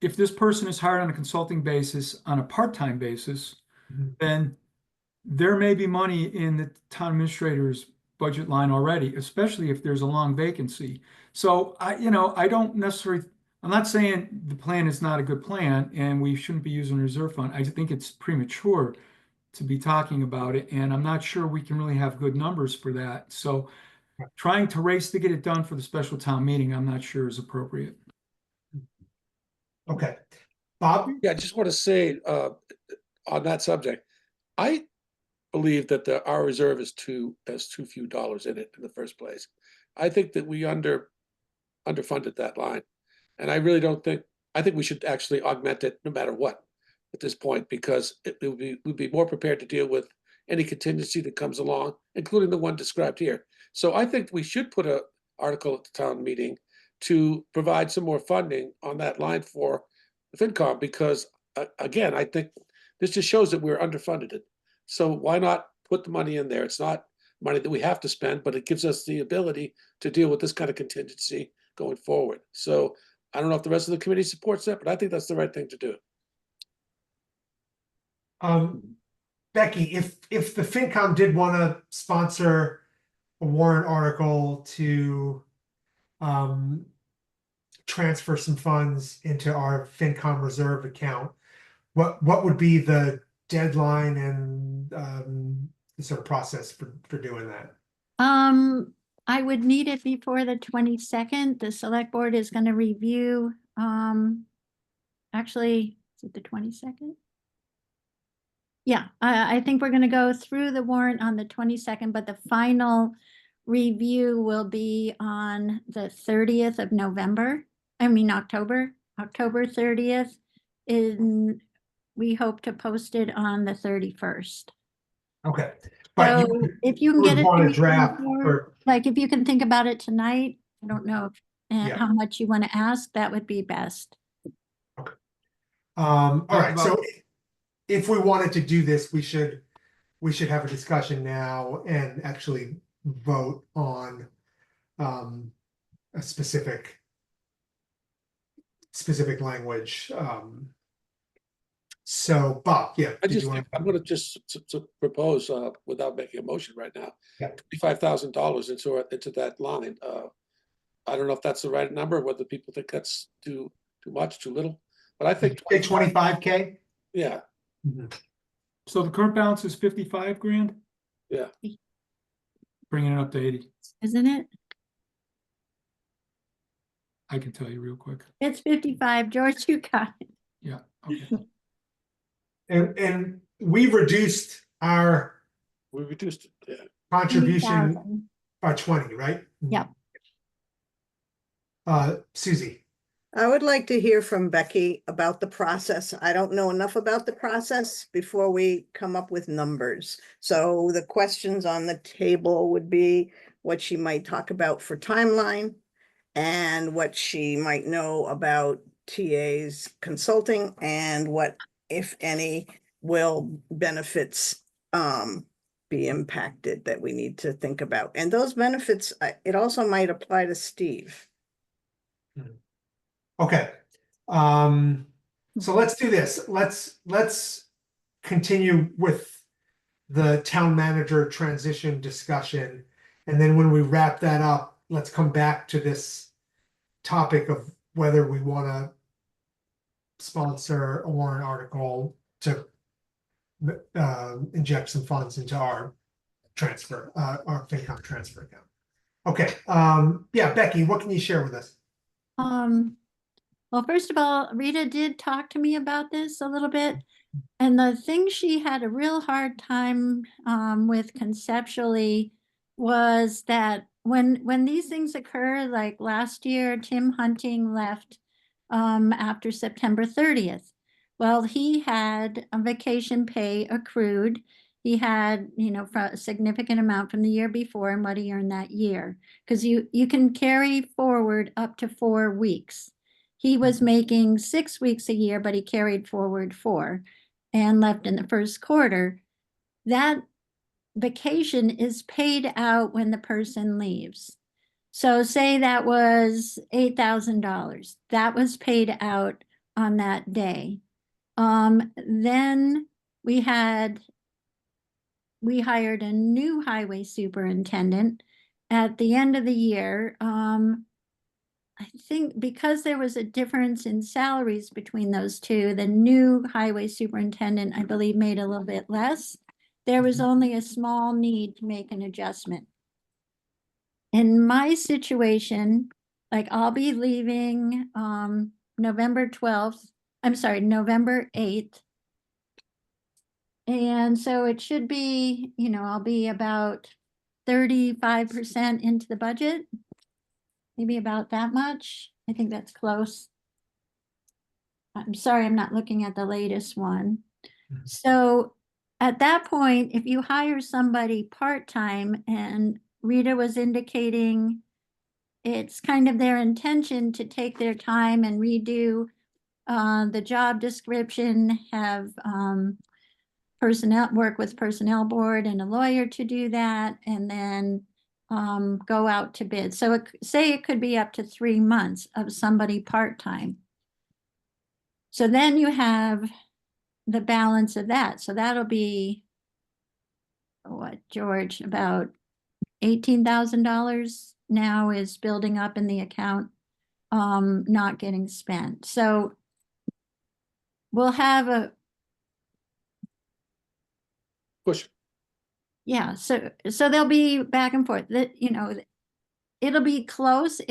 If this person is hired on a consulting basis, on a part-time basis, then there may be money in the town administrator's budget line already, especially if there's a long vacancy. So I don't necessarily, I'm not saying the plan is not a good plan and we shouldn't be using a reserve fund. I think it's premature to be talking about it, and I'm not sure we can really have good numbers for that. So trying to race to get it done for the special town meeting, I'm not sure is appropriate.
Okay. Bob?
Yeah, I just want to say on that subject, I believe that our reserve has too few dollars in it in the first place. I think that we underfunded that line. And I really don't think, I think we should actually augment it no matter what at this point, because we'd be more prepared to deal with any contingency that comes along, including the one described here. So I think we should put an article at the town meeting to provide some more funding on that line for the FinCom, because again, I think this just shows that we're underfunded it. So why not put the money in there? It's not money that we have to spend, but it gives us the ability to deal with this kind of contingency going forward. So I don't know if the rest of the committee supports that, but I think that's the right thing to do.
Becky, if the FinCom did want to sponsor a warrant article to transfer some funds into our FinCom reserve account, what would be the deadline and the sort of process for doing that?
I would need it before the 22nd. The select board is going to review actually, is it the 22nd? Yeah, I think we're gonna go through the warrant on the 22nd, but the final review will be on the 30th of November. I mean, October 30th. We hope to post it on the 31st.
Okay. But
So if you can get it to
want a
me
draft
before,
or,
like if you can think about it tonight, I don't know
Yeah.
how much you want to ask, that would be best.
all right, so
About-
if we wanted to do this, we should have a discussion now and actually vote on a specific language. So Bob, yeah,
I
did
just
you
think
want
I'm gonna just to propose, without making a motion right now,
Yeah.
$25,000 into that line. I don't know if that's the right number, whether people think that's too much, too little, but I think
say 25K?
yeah,
So the current balance is 55 grand,
yeah.
bringing it up to 80.
Isn't it?
I can tell you real quick.
It's 55. George, you got it.
Yeah, okay.
And we've reduced our
We reduced it, yeah.
contribution
20,000.
by 20, right?
Yep.
Susie.
I would like to hear from Becky about the process. I don't know enough about the process before we come up with numbers. So the questions on the table would be what she might talk about for timeline and what she might know about TA's consulting and what, if any, will benefits be impacted that we need to think about. And those benefits, it also might apply to Steve.
Okay. So let's do this. Let's continue with the town manager transition discussion. And then when we wrap that up, let's come back to this topic of whether we want to sponsor a warrant article to inject some funds into our FinCom transfer account. Okay. Yeah, Becky, what can you share with us?
Well, first of all, Rita did talk to me about this a little bit. And the thing she had a real hard time with conceptually was that when these things occur, like last year, Tim Hunting left after September 30th. Well, he had a vacation pay accrued. He had, a significant amount from the year before and what he earned that year. Because you can carry forward up to 4 weeks. He was making 6 weeks a year, but he carried forward 4 and left in the first quarter. That vacation is paid out when the person leaves. So say that was $8,000. That was paid out on that day. Then we hired a new highway superintendent at the end of the year. I think because there was a difference in salaries between those two, the new highway superintendent, I believe, made a little bit less. There was only a small need to make an adjustment. In my situation, like I'll be leaving November 12th, I'm sorry, November 8th. And so it should be, I'll be about 35% into the budget, maybe about that much. I think that's close. I'm sorry, I'm not looking at the latest one. So at that point, if you hire somebody part-time, and Rita was indicating it's kind of their intention to take their time and redo the job description, have work with personnel board and a lawyer to do that, and then go out to bid. So say it could be up to 3 months of somebody part-time. So then you have the balance of that. So that'll be what, George, about $18,000 now is building up in the account, not getting spent. So we'll have
Push.
yeah, so they'll be back and forth. That it'll be close.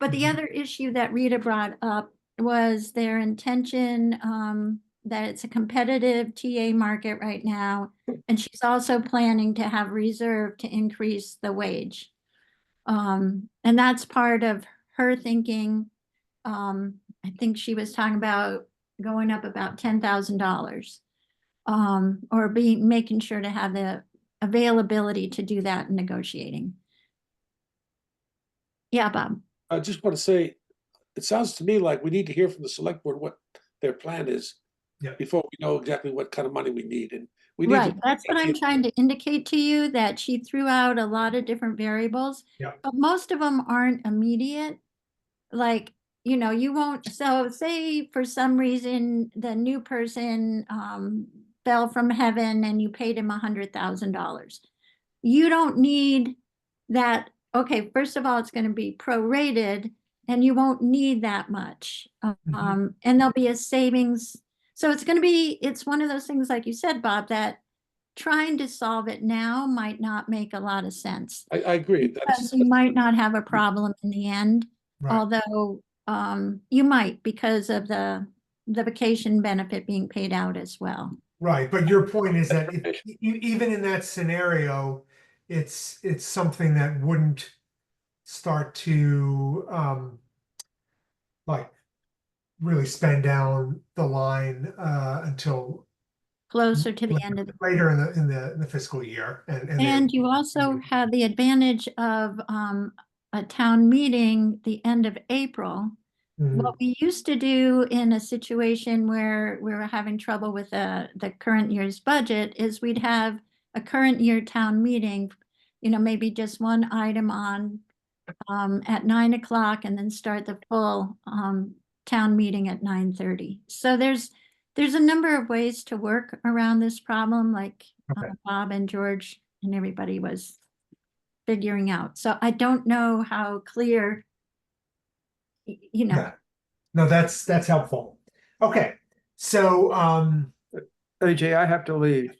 But the
Mhm.
other issue that Rita brought up was their intention, that it's a competitive TA market right now. And she's also planning to have reserve to increase the wage. And that's part of her thinking. I think she was talking about going up about $10,000. Or making sure to have the availability to do that in negotiating. Yeah, Bob.
I just want to say, it sounds to me like we need to hear from the select board what their plan is.
Yeah.
Before we know exactly what kind of money we need, and we need
Right,
to.
that's what I'm trying to indicate to you, that she threw out a lot of different variables.
Yeah.
But most of them aren't immediate. Like, you won't, so say for some reason, the new person fell from heaven and you paid him $100,000. You don't need that. Okay, first of all, it's going to be prorated and you won't need that much. And there'll be a savings. So it's one of those things, like you said, Bob, that trying to solve it now might not make a lot of sense.
I agree.
Because you might not have a problem in the end,
Right.
although you might, because of the vacation benefit being paid out as well.
Right, but your point is that even in that scenario, it's something that wouldn't start to like really spend down the line until
Closer to the end of the.
later in the fiscal year.
And you also have the advantage of a town meeting the end of April.
Mhm.
What we used to do in a situation where we were having trouble with the current year's budget is we'd have a current year town meeting, maybe just one item on at 9 o'clock, and then start the full town meeting at 9:30. So there's a number of ways to work around this problem, like
Okay.
Bob and George and everybody was figuring out. So I don't know how clear,
Yeah. No, that's helpful. Okay, so
AJ, I have to leave.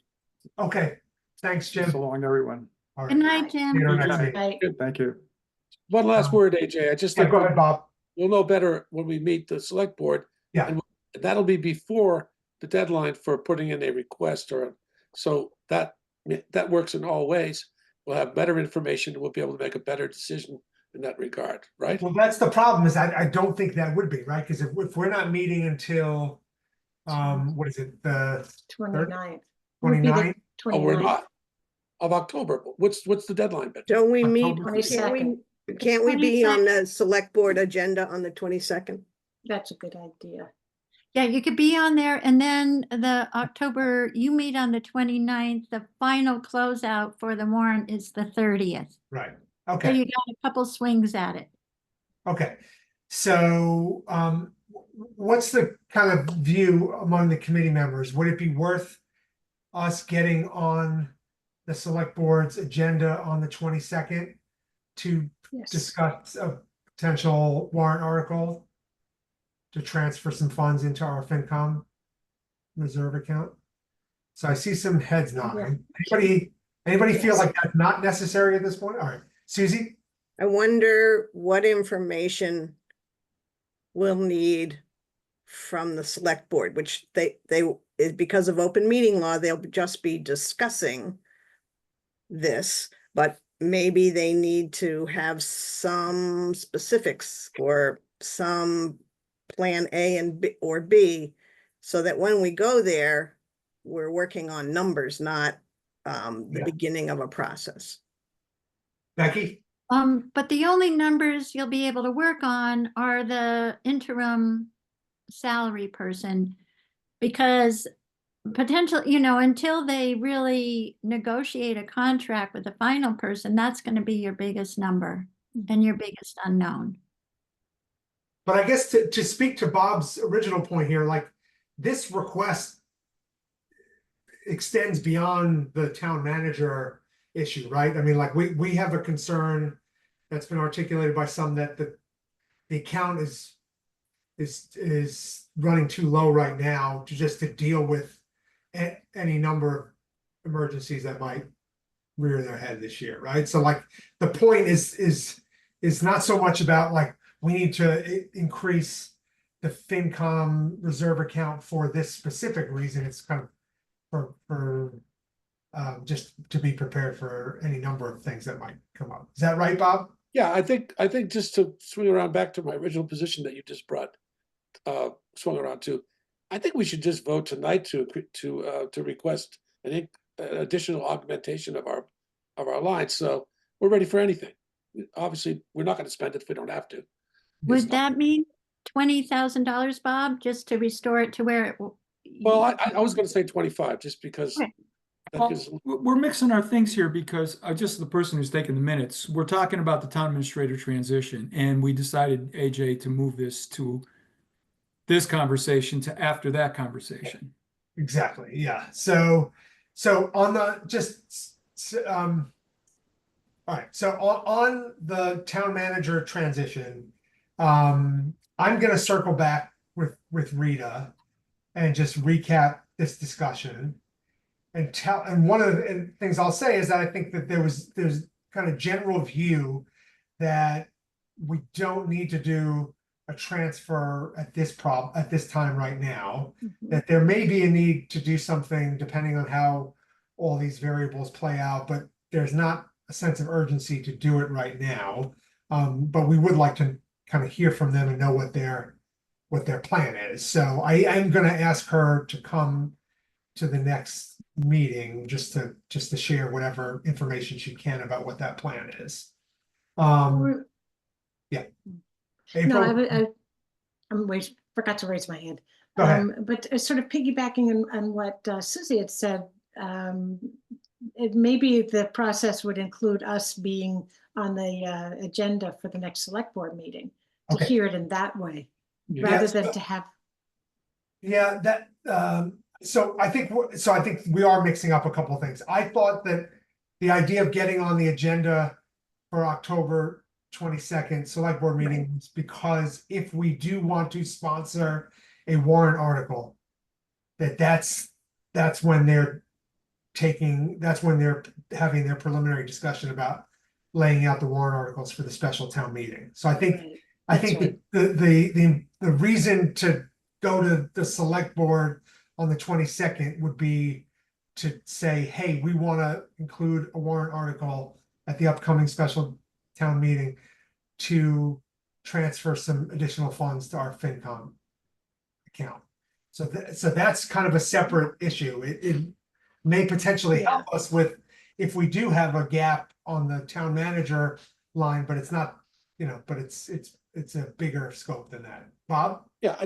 okay, thanks, Jim.
So long, everyone.
All
Good
right.
night,
See you
Jim.
in our next
Good
meeting.
Right.
Good, thank you.
One last word, AJ. I just
Yeah,
think
go ahead, Bob.
we'll know better when we meet the select board.
Yeah.
And that'll be before the deadline for putting in a request so that works in all ways. We'll have better information. We'll be able to make a better decision in that regard, right?
Well, that's the problem, is I don't think that would be, right? Because if we're not meeting until what is it, the
29th.
29th?
Oh, we're
29th.
not. Of October. What's the deadline, Ben?
Don't we meet,
October
can't we be on
22nd.
the select board agenda on the 22nd?
That's a good idea.
Yeah, you could be on there, and then the October, you meet on the 29th. The final closeout for the warrant is the 30th.
Right,
So
okay.
you got a couple swings at it.
Okay, so what's the kind of view among the committee members? Would it be worth us getting on the select board's agenda on the 22nd to
Yes.
discuss a potential warrant article to transfer some funds into our FinCom reserve account? So I see some heads nodding. Anybody feel
Yes.
like that's not necessary at this point? All right, Susie?
I wonder what information we'll need from the select board, which is because of open meeting law, they'll just be discussing this, but maybe they need to have some specifics or some plan A and B or B, so that when we go there, we're working on numbers, not the
Yeah.
beginning of a process.
Becky?
But the only numbers you'll be able to work on are the interim salary person, because potentially, until they really negotiate a contract with the final person, that's going to be your biggest number and your biggest unknown.
But I guess to speak to Bob's original point here, like this request extends beyond the town manager issue, right? I mean, like we have a concern that's been articulated by some that the account is running too low right now to deal with any number of emergencies that might rear their head this year, right? So like the point is not so much about like we need to increase the FinCom reserve account for this specific reason. It's kind of for just to be prepared for any number of things that might come up. Is that right, Bob?
Yeah, I think just to swing around back to my original position that you just brought, swung around to, I think we should just vote tonight to request an additional augmentation of our line. So we're ready for anything. Obviously, we're not going to spend it if we don't have to.
Would that mean $20,000, Bob, just to restore it to where it?
Well, I was going to say 25, just because.
Okay.
That gives,
We're mixing our things here because just the person who's taking the minutes, we're talking about the town administrator transition, and we decided, AJ, to move this to this conversation to after that conversation.
Exactly. Yeah. So on the all right. So on the town manager transition, I'm gonna circle back with Rita and just recap this discussion and one of the things I'll say is that I think that there's kind of general view that we don't need to do a transfer at this time right now, that there may be a need to do something depending on how all these variables play out, but there's not a sense of urgency to do it right now. But we would like to kind of hear from them and know what their plan is. So I am going to ask her to come to the next meeting just to share whatever information she can about what that plan is. Yeah.
No,
April?
forgot to raise my hand.
Go ahead.
But sort of piggybacking on what Susie had said, maybe the process would include us being on the agenda for the next select board meeting to
Okay.
hear it in that way,
Yeah.
rather than to have.
Yeah, that so I think we are mixing up a couple of things. I thought that the idea of getting on the agenda for October 22nd select board meeting was because if we do want to sponsor a warrant article, that's when they're having their preliminary discussion about laying out the warrant articles for the special town meeting. So I think the reason to go to the select board on the 22nd would be to say, hey, we want to include a warrant article at the upcoming special town meeting to transfer some additional funds to our FinCom account. So that's kind of a separate issue. It may potentially help us with if we do have a gap on the town manager line, but it's not, but it's a bigger scope than that. Bob?
Yeah,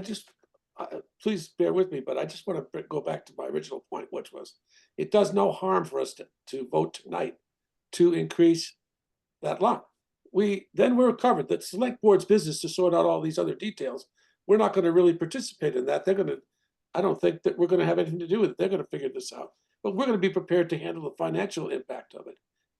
please bear with me, but I just want to go back to my original point, which was it does no harm for us to vote tonight to increase that line. Then we're covered. The select board's business to sort out all these other details. We're not going to really participate in that. I don't think that we're going to have anything to do with it. They're going to figure this out, but we're going to be prepared to handle the financial impact of it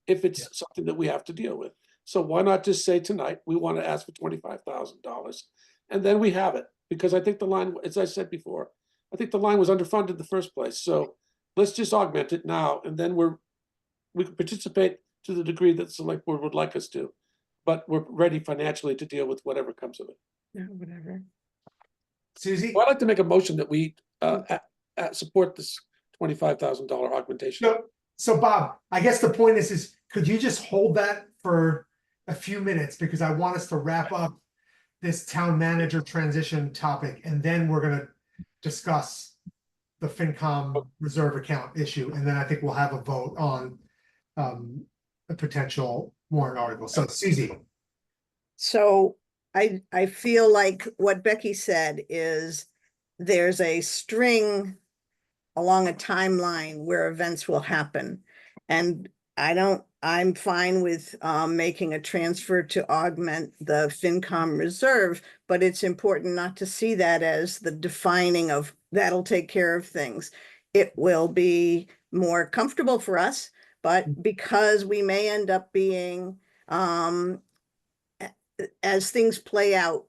if it's something that we have to deal with. So why not just say tonight, we want to ask for $25,000 and then we have it. Because I think the line, as I said before, I think the line was underfunded in the first place. So let's just augment it now, and then we can participate to the degree that the select board would like us to, but we're ready financially to deal with whatever comes of it.
Yeah, whatever.
Susie?
Well, I'd like to make a motion that we support this $25,000 augmentation.
So Bob, I guess the point is could you just hold that for a few minutes, because I want us to wrap up this town manager transition topic, and then we're going to discuss the FinCom reserve account issue, and then I think we'll have a vote on a potential warrant article. So Susie.
So I feel like what Becky said is there's a string along a timeline where events will happen. And I'm fine with making a transfer to augment the FinCom reserve, but it's important not to see that as the defining of that'll take care of things. It will be more comfortable for us, but because we may end up being, as things play out,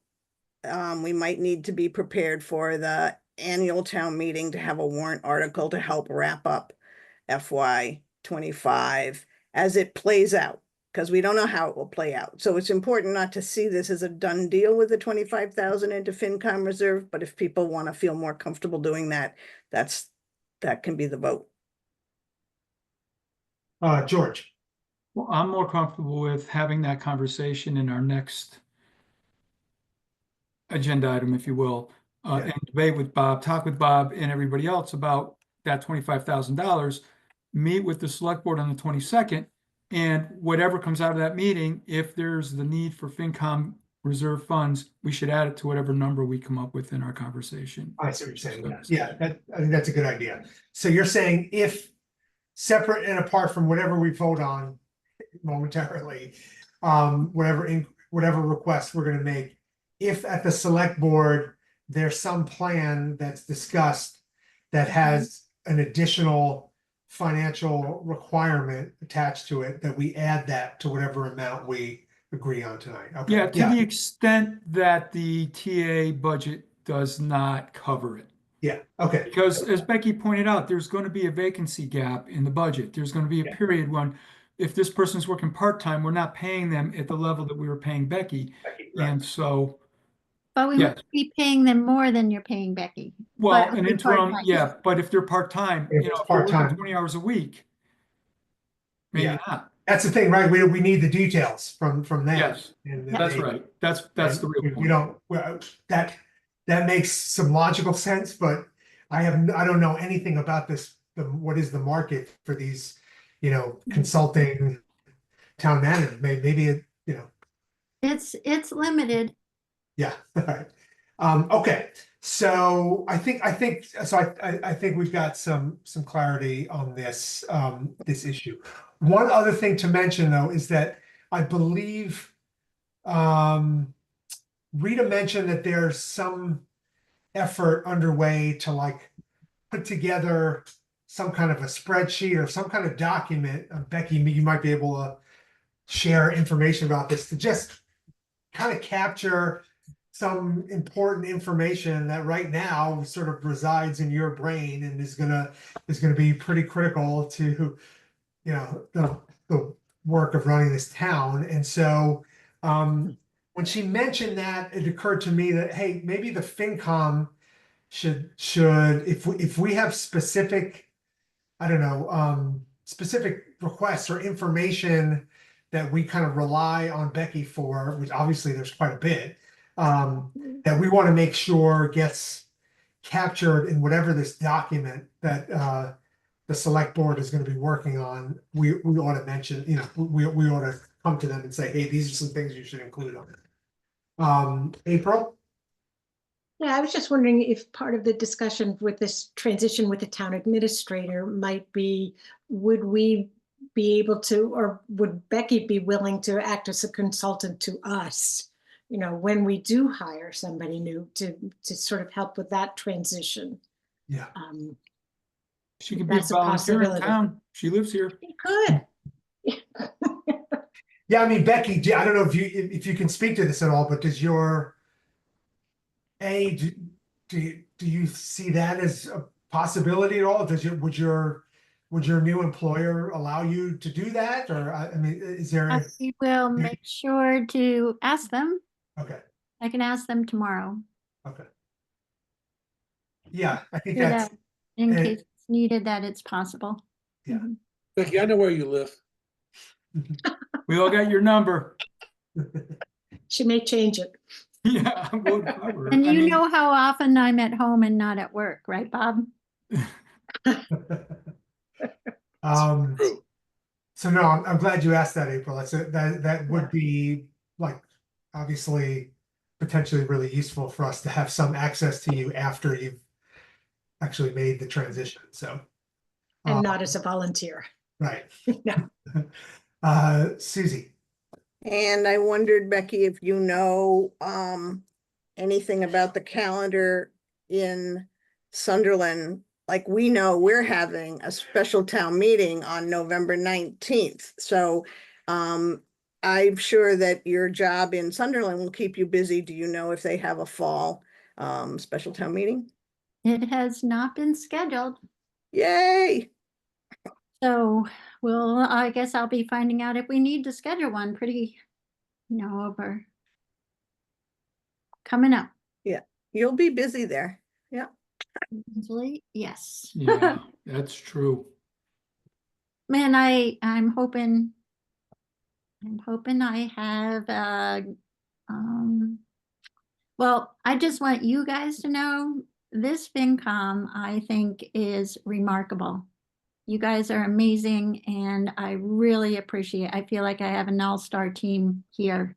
we might need to be prepared for the annual town meeting to have a warrant article to help wrap up FY25 as it plays out, because we don't know how it will play out. So it's important not to see this as a done deal with the 25,000 into FinCom reserve, but if people want to feel more comfortable doing that, that can be the vote.
George.
Well, I'm more comfortable with having that conversation in our next agenda item, if you will,
Yeah.
and debate with Bob, talk with Bob and everybody else about that $25,000. Meet with the select board on the 22nd, and whatever comes out of that meeting, if there's the need for FinCom reserve funds, we should add it to whatever number we come up with in our conversation.
I see what you're saying.
So-
Yeah, I think that's a good idea. So you're saying if separate and apart from whatever we vote on momentarily, whatever request we're gonna make, if at the select board, there's some plan that's discussed that has an additional financial requirement attached to it, that we add that to whatever amount we agree on tonight. Okay.
Yeah, to the extent that the TA budget does not cover it.
Yeah, okay.
Because as Becky pointed out, there's going to be a vacancy gap in the budget. There's going to be a
Yeah.
period when if this person's working part-time, we're not paying them at the level that we were paying Becky.
Right.
And so,
But we
Yes.
would be paying them more than you're paying Becky.
well,
But
an
only
interim,
part-time.
yeah, but if they're part-time,
If
you know,
it's
if they're working
part-time.
20 hours a week, maybe
Yeah.
not.
That's the thing, right? We need the details from them.
Yes,
And
that's
they-
right. That's the real
We
point.
don't, well, that makes some logical sense, but I don't know anything about this, what is the market for these, consulting town managers, maybe it,
It's limited.
yeah, all right. Okay, so I think we've got some clarity on this, this issue. One other thing to mention though, is that I believe, Rita mentioned that there's some effort underway to like put together some kind of a spreadsheet or some kind of document. Becky, you might be able to share information about this to just kind of capture some important information that right now sort of resides in your brain and is gonna be pretty critical to the work of running this town. And so when she mentioned that, it occurred to me that hey, maybe the FinCom should if we have specific, I don't know, specific requests or information that we kind of rely on Becky for, which obviously there's quite a bit, that we want to make sure gets captured in whatever this document that the select board is going to be working on. We ought to mention, we ought to come to them and say, hey, these are some things you should include on it. April?
Yeah, I was just wondering if part of the discussion with this transition with the town administrator might be, would we be able to, or would Becky be willing to act as a consultant to us? When we do hire somebody new to sort of help with that transition.
Yeah.
She could be a
That's a
volunteer in
possibility.
town. She lives here.
We could.
Yeah, I mean, Becky, I don't know if you can speak to this at all, but does do you see that as a possibility at all? Would your new employer allow you to do that? Or I mean, is there
I will make sure to ask them.
okay,
I can ask them tomorrow.
okay. Yeah, I think
So
that's
that in
and-
case it's needed, that it's possible.
Yeah.
Mhm.
Becky, I know where you live.
We all got your number.
She may change it.
Yeah, I would cover.
And
I
you
mean,
know how often I'm at home and not at work, right, Bob?
True.
So no, I'm glad you asked that, April. That would be like obviously potentially really useful for us to have some access to you after you've actually made the transition. So
And not as a volunteer.
right.
No.
Susie.
And I wondered, Becky, if you know anything about the calendar in Sunderland. Like we know we're having a special town meeting on November 19th. So I'm sure that your job in Sunderland will keep you busy. Do you know if they have a fall special town meeting?
It has not been scheduled.
Yay!
So, well, I guess I'll be finding out if we need to schedule one pretty, over coming up.
Yeah, you'll be busy there. Yeah.
Usually, yes.
Yeah, that's true.
Man, I'm hoping I have, well, I just want you guys to know this FinCom, I think, is remarkable. You guys are amazing and I really appreciate, I feel like I have an all-star team here.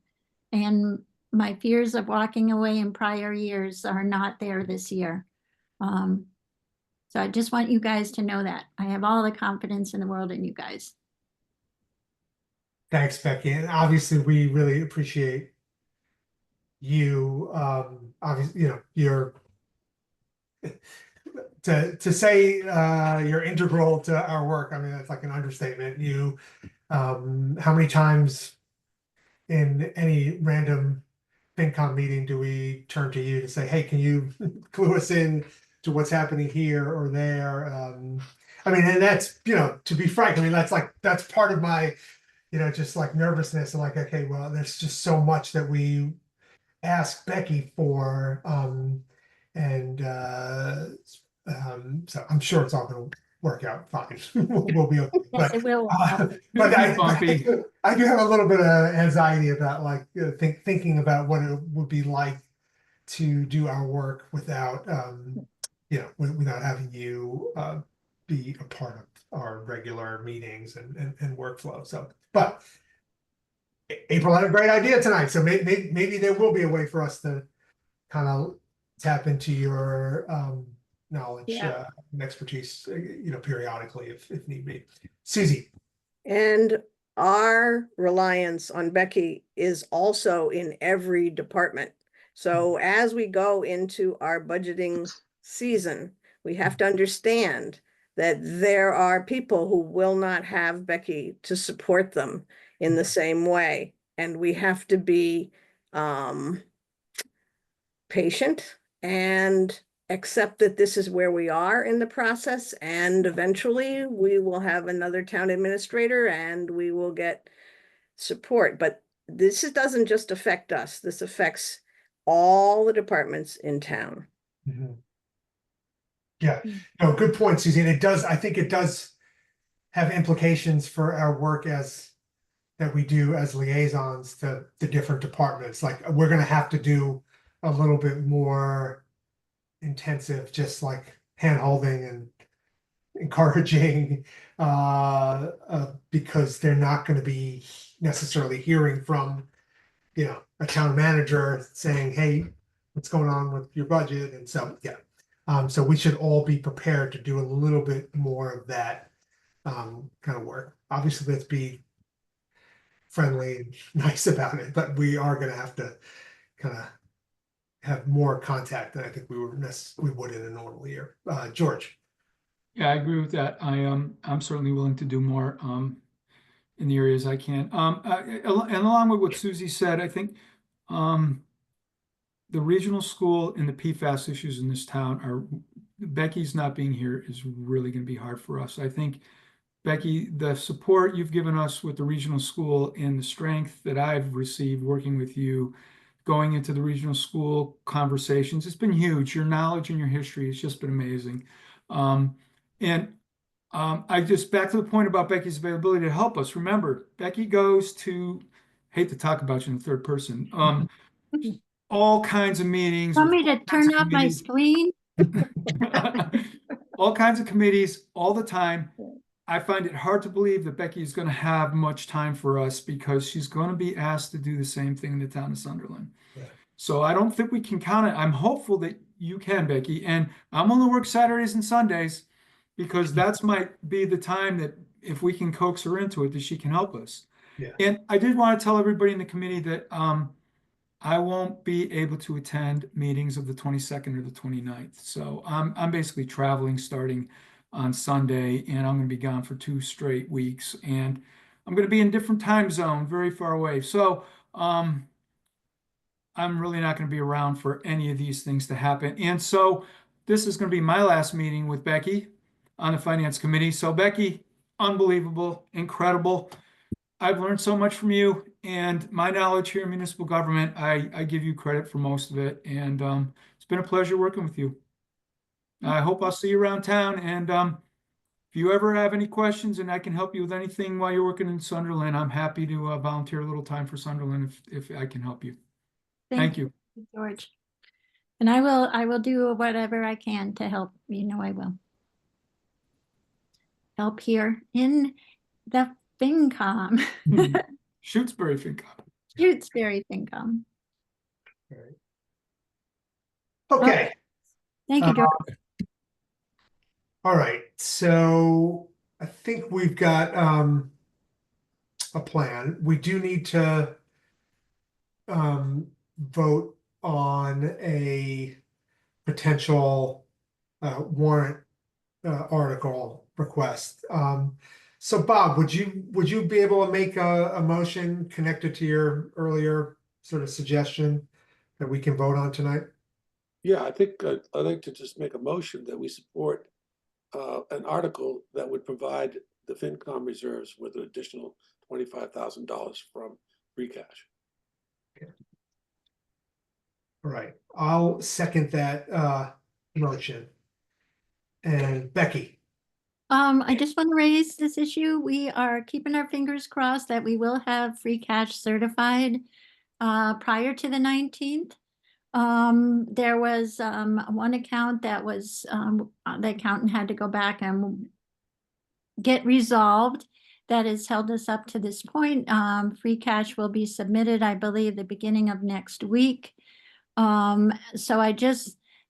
And my fears of walking away in prior years are not there this year. So I just want you guys to know that. I have all the confidence in the world in you guys.
Thanks, Becky. And obviously, we really appreciate you. Obviously, you're to say you're integral to our work. I mean, that's like an understatement. How many times in any random FinCom meeting do we turn to you to say, hey, can you clue us in to what's happening here or there? I mean, and that's, to be frank, I mean, that's part of my, just like nervousness and like, okay, well, there's just so much that we ask Becky for. So I'm sure it's all going to work out fine. We'll be okay.
Yes, it will.
But
It'll be bumpy.
I do have a little bit of anxiety about like thinking about what it would be like to do our work without without having you be a part of our regular meetings and workflow. So, but April had a great idea tonight, so maybe there will be a way for us to kind of tap into your knowledge
Yeah.
and expertise, periodically if need be. Susie.
And our reliance on Becky is also in every department. So as we go into our budgeting season, we have to understand that there are people who will not have Becky to support them in the same way. And we have to be patient and accept that this is where we are in the process. And eventually we will have another town administrator and we will get support. But this doesn't just affect us. This affects all the departments in town.
Mm-hmm. Yeah, no, good point, Susie. And I think it does have implications for our work that we do as liaisons to the different departments. Like we're going to have to do a little bit more intensive, just like hand holding and encouraging, because they're not going to be necessarily hearing from, a town manager saying, hey, what's going on with your budget? And so, yeah. So we should all be prepared to do a little bit more of that kind of work. Obviously, let's be friendly and nice about it, but we are going to have to kind of have more contact than I think we would in a normal year. George.
Yeah, I agree with that. I'm certainly willing to do more in the areas I can. And along with what Susie said, I think the regional school and the PFAS issues in this town are, Becky's not being here is really going to be hard for us. I think, Becky, the support you've given us with the regional school and the strength that I've received working with you, going into the regional school conversations, it's been huge. Your knowledge and your history has just been amazing. I just, back to the point about Becky's availability to help us. Remember, Becky goes to, hate to talk about you in the third person, all kinds of meetings.
Want me
with all
to
kinds
turn
of
off my
committees.
screen?
All kinds of committees all the time. I find it hard to believe that Becky is going to have much time for us because she's going to be asked to do the same thing in the town of Sunderland.
Yeah.
So I don't think we can count it. I'm hopeful that you can, Becky, and I'm going to work Saturdays and Sundays because that's might be the time that if we can coax her into it, that she can help us.
Yeah.
And I did want to tell everybody in the committee that I won't be able to attend meetings of the 22nd or the 29th. So I'm basically traveling starting on Sunday, and I'm going to be gone for 2 straight weeks. And I'm going to be in a different time zone, very far away. So I'm really not going to be around for any of these things to happen. And so this is going to be my last meeting with Becky on the Finance Committee. So Becky, unbelievable, incredible. I've learned so much from you, and my knowledge here in municipal government, I give you credit for most of it, and it's been a pleasure working with you. I hope I'll see you around town, and if you ever have any questions and I can help you with anything while you're working in Sunderland, I'm happy to volunteer a little time for Sunderland if I can help you. Thank you.
George. And I will do whatever I can to help. You know, I will. Help here in the FinCom.
Shutesbury FinCom.
Shutesbury FinCom.
Okay.
Thank you, George.
All right, so I think we've got a plan. We do need to vote on a potential warrant article request. So Bob, would you be able to make a motion connected to your earlier sort of suggestion that we can vote on tonight?
Yeah, I think I'd like to just make a motion that we support an article that would provide the FinCom reserves with an additional $25,000 from free cash.
All right, I'll second that motion. And Becky,
I just want to raise this issue. We are keeping our fingers crossed that we will have free cash certified prior to the 19th. There was one account that was the accountant had to go back and get resolved. That has held us up to this point. Free cash will be submitted, I believe, the beginning of next week. So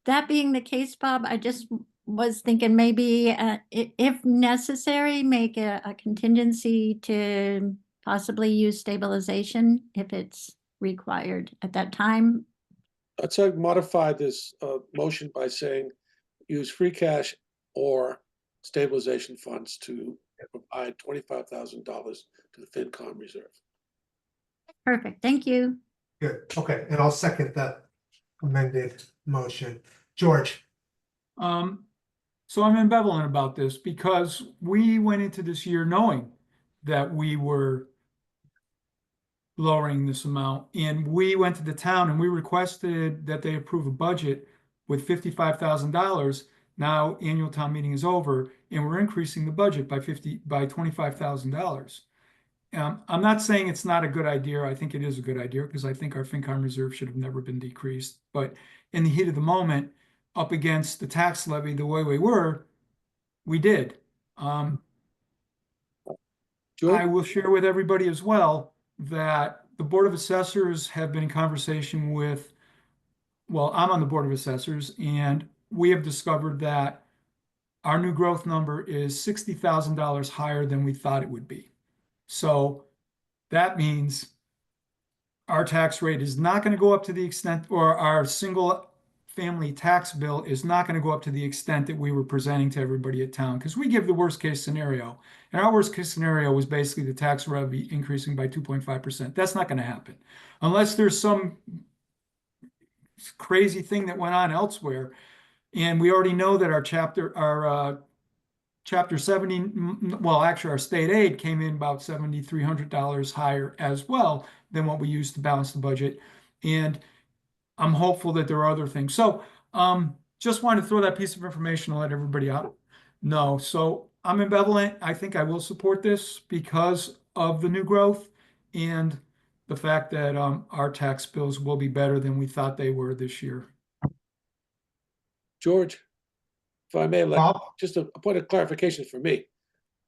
that being the case, Bob, I just was thinking maybe if necessary, make a contingency to possibly use stabilization if it's required at that time.
I'd say modify this motion by saying use free cash or stabilization funds to provide $25,000 to the FinCom reserve.
Perfect, thank you.
good, okay, and I'll second that amended motion. George,
So I'm ambivalent about this because we went into this year knowing that we were lowering this amount, and we went to the town and we requested that they approve a budget with $55,000. Now annual town meeting is over and we're increasing the budget by $25,000. I'm not saying it's not a good idea. I think it is a good idea because I think our FinCom reserve should have never been decreased. But in the heat of the moment, up against the tax levy the way we were, we did. I will share with everybody as well that the Board of Assessors have been in conversation with, well, I'm on the Board of Assessors, and we have discovered that our new growth number is $60,000 higher than we thought it would be. So that means our tax rate is not going to go up to the extent, or our single family tax bill is not going to go up to the extent that we were presenting to everybody at town, because we give the worst case scenario. And our worst case scenario was basically the tax levy increasing by 2.5%. That's not going to happen unless there's some crazy thing that went on elsewhere. And we already know that our chapter 70, well, actually our state aid came in about $7,300 higher as well than what we used to balance the budget. And I'm hopeful that there are other things. So just wanted to throw that piece of information and let everybody out know. So I'm ambivalent. I think I will support this because of the new growth and the fact that our tax bills will be better than we thought they were this year.
George, if I may,
Bob?
just a point of clarification for me.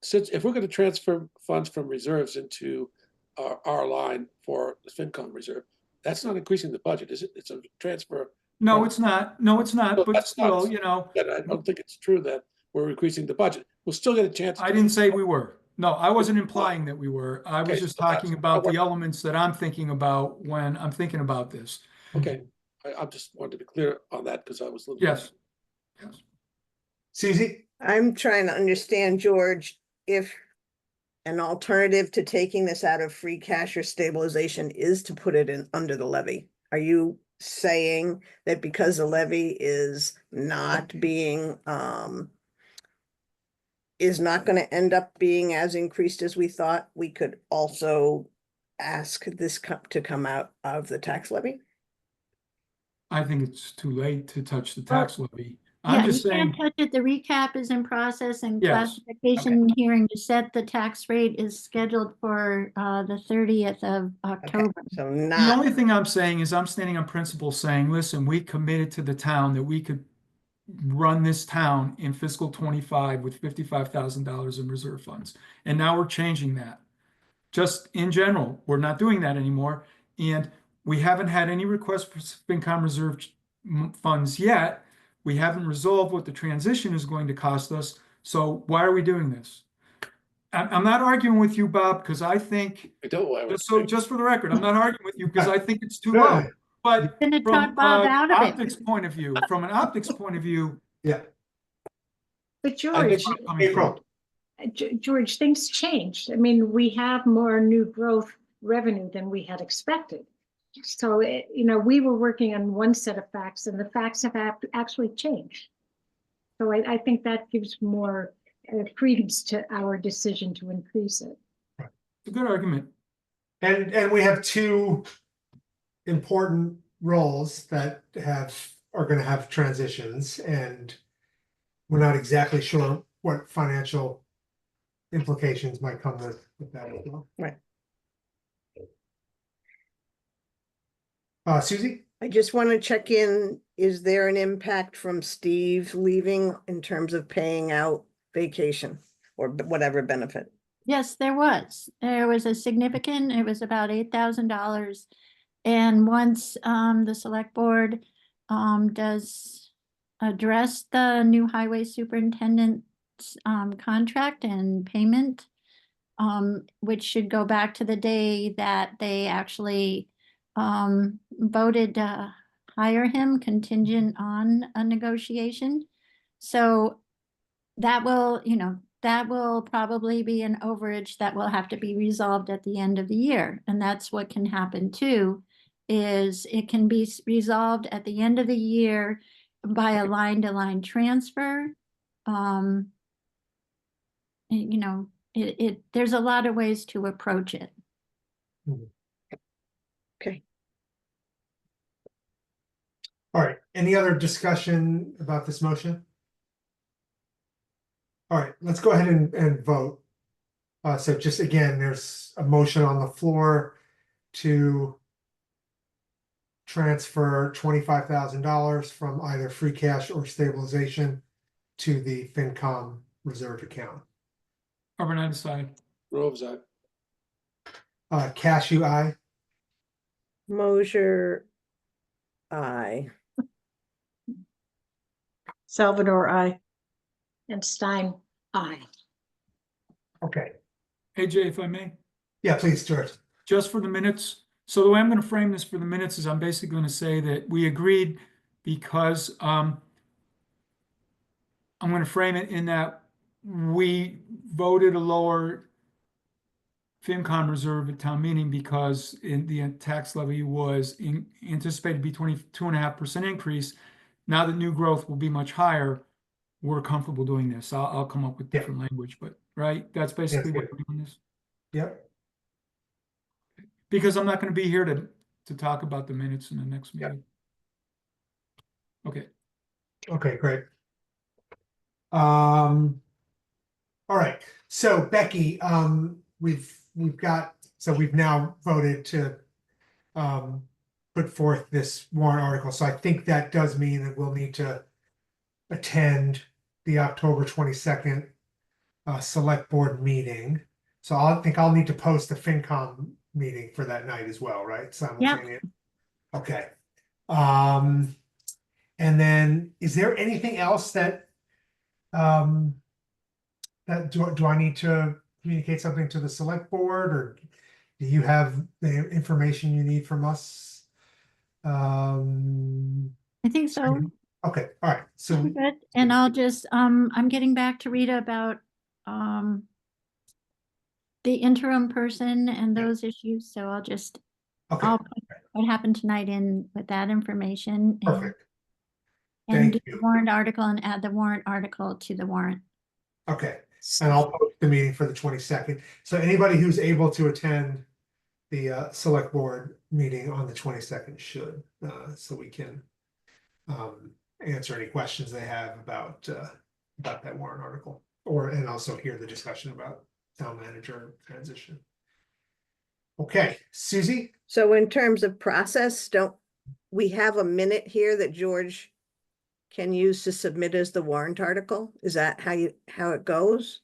Since if we're going to transfer funds from reserves into our line for the FinCom reserve, that's not increasing the budget, is it? It's a transfer.
No, it's not. No, it's not.
No,
But
that's
still,
not-
you know,
I don't think it's true that we're increasing the budget. We'll still get a chance.
I didn't say we were. No, I wasn't implying that we were. I was
Okay,
just
so that's-
talking about the elements that I'm thinking about when I'm thinking about this.
Okay, I just wanted to be clear on that because I was.
Yes. Yes.
Susie?
I'm trying to understand, George, if an alternative to taking this out of free cash or stabilization is to put it in under the levy. Are you saying that because the levy is not being is not gonna end up being as increased as we thought, we could also ask this to come out of the tax levy?
I think it's too late to touch the tax levy.
Yeah,
I'm
you
just
can't
saying,
touch it. The recap is in process and
Yes.
classification hearing to set the tax rate is scheduled for the 30th of
Okay,
October.
so
the
not,
only thing I'm saying is I'm standing on principle saying, listen, we committed to the town that we could run this town in fiscal 25 with $55,000 in reserve funds. And now we're changing that. Just in general, we're not doing that anymore. And we haven't had any requests for FinCom reserve funds yet. We haven't resolved what the transition is going to cost us. So why are we doing this? I'm not arguing with you, Bob, because I think,
I don't want
just for the record, I'm not arguing with you because I think it's too
No,
low.
no.
But
Gonna
from
talk Bob out of it.
optics point of view, from an optics point of view,
Yeah,
But
I
George,
think
coming from.
April,
George, things changed. I mean, we have more new growth revenue than we had expected. So, we were working on one set of facts and the facts have actually changed. So I think that gives more credence to our decision to increase it.
It's a good argument.
and we have two important roles that are gonna have transitions, and we're not exactly sure what financial implications might come with that as well.
Right.
Susie?
I just want to check in, is there an impact from Steve leaving in terms of paying out vacation or whatever benefit?
Yes, there was. There was a significant, it was about $8,000. And once the select board does address the new highway superintendent's contract and payment, which should go back to the day that they actually voted to hire him contingent on a negotiation. So that will, that will probably be an overage that will have to be resolved at the end of the year. And that's what can happen too, is it can be resolved at the end of the year by a line-to-line transfer. There's a lot of ways to approach it.
Okay,
All right, any other discussion about this motion? All right, let's go ahead and vote. So just again, there's a motion on the floor to transfer $25,000 from either free cash or stabilization to the FinCom reserve account.
Overnight aside.
Groves,
Cashew, aye.
Mosier, aye.
Salvador, I. And Stein, I.
Okay,
Hey, Jay, if I may,
yeah, please, George.
just for the minutes. So the way I'm going to frame this for the minutes is I'm basically going to say that we agreed because I'm going to frame it in that we voted a lower FinCom reserve at town meeting because in the tax levy was anticipated to be 22.5% increase. Now that new growth will be much higher, we're comfortable doing this. I'll come up with
Yeah.
different language, but right, that's basically what
good.
we're doing this.
Yep,
Because I'm not going to be here to talk about the minutes in the next
Yeah.
meeting. Okay.
okay, great. All right, so Becky, we've now voted to put forth this warrant article, so I think that does mean that we'll need to attend the October 22nd select board meeting. So I think I'll need to post the FinCom meeting for that night as well, right? Simultaneous. Okay. And then is there anything else that do I need to communicate something to the select board, or do you have the information you need from us?
I think so.
Okay, all right, so
We're good. And I'll just, I'm getting back to Rita about the interim person and those issues. So I'll just,
okay,
I'll put what happened tonight in with that information.
perfect.
And
Thank
do
you.
the warrant article and add the warrant article to the warrant.
Okay, And I'll post the meeting for the 22nd. So anybody who's able to attend the select board meeting on the 22nd should, so we can answer any questions they have about that warrant article, and also hear the discussion about town manager transition. Okay, Susie?
So in terms of process, don't we have a minute here that George can use to submit as the warrant article? Is that how it goes?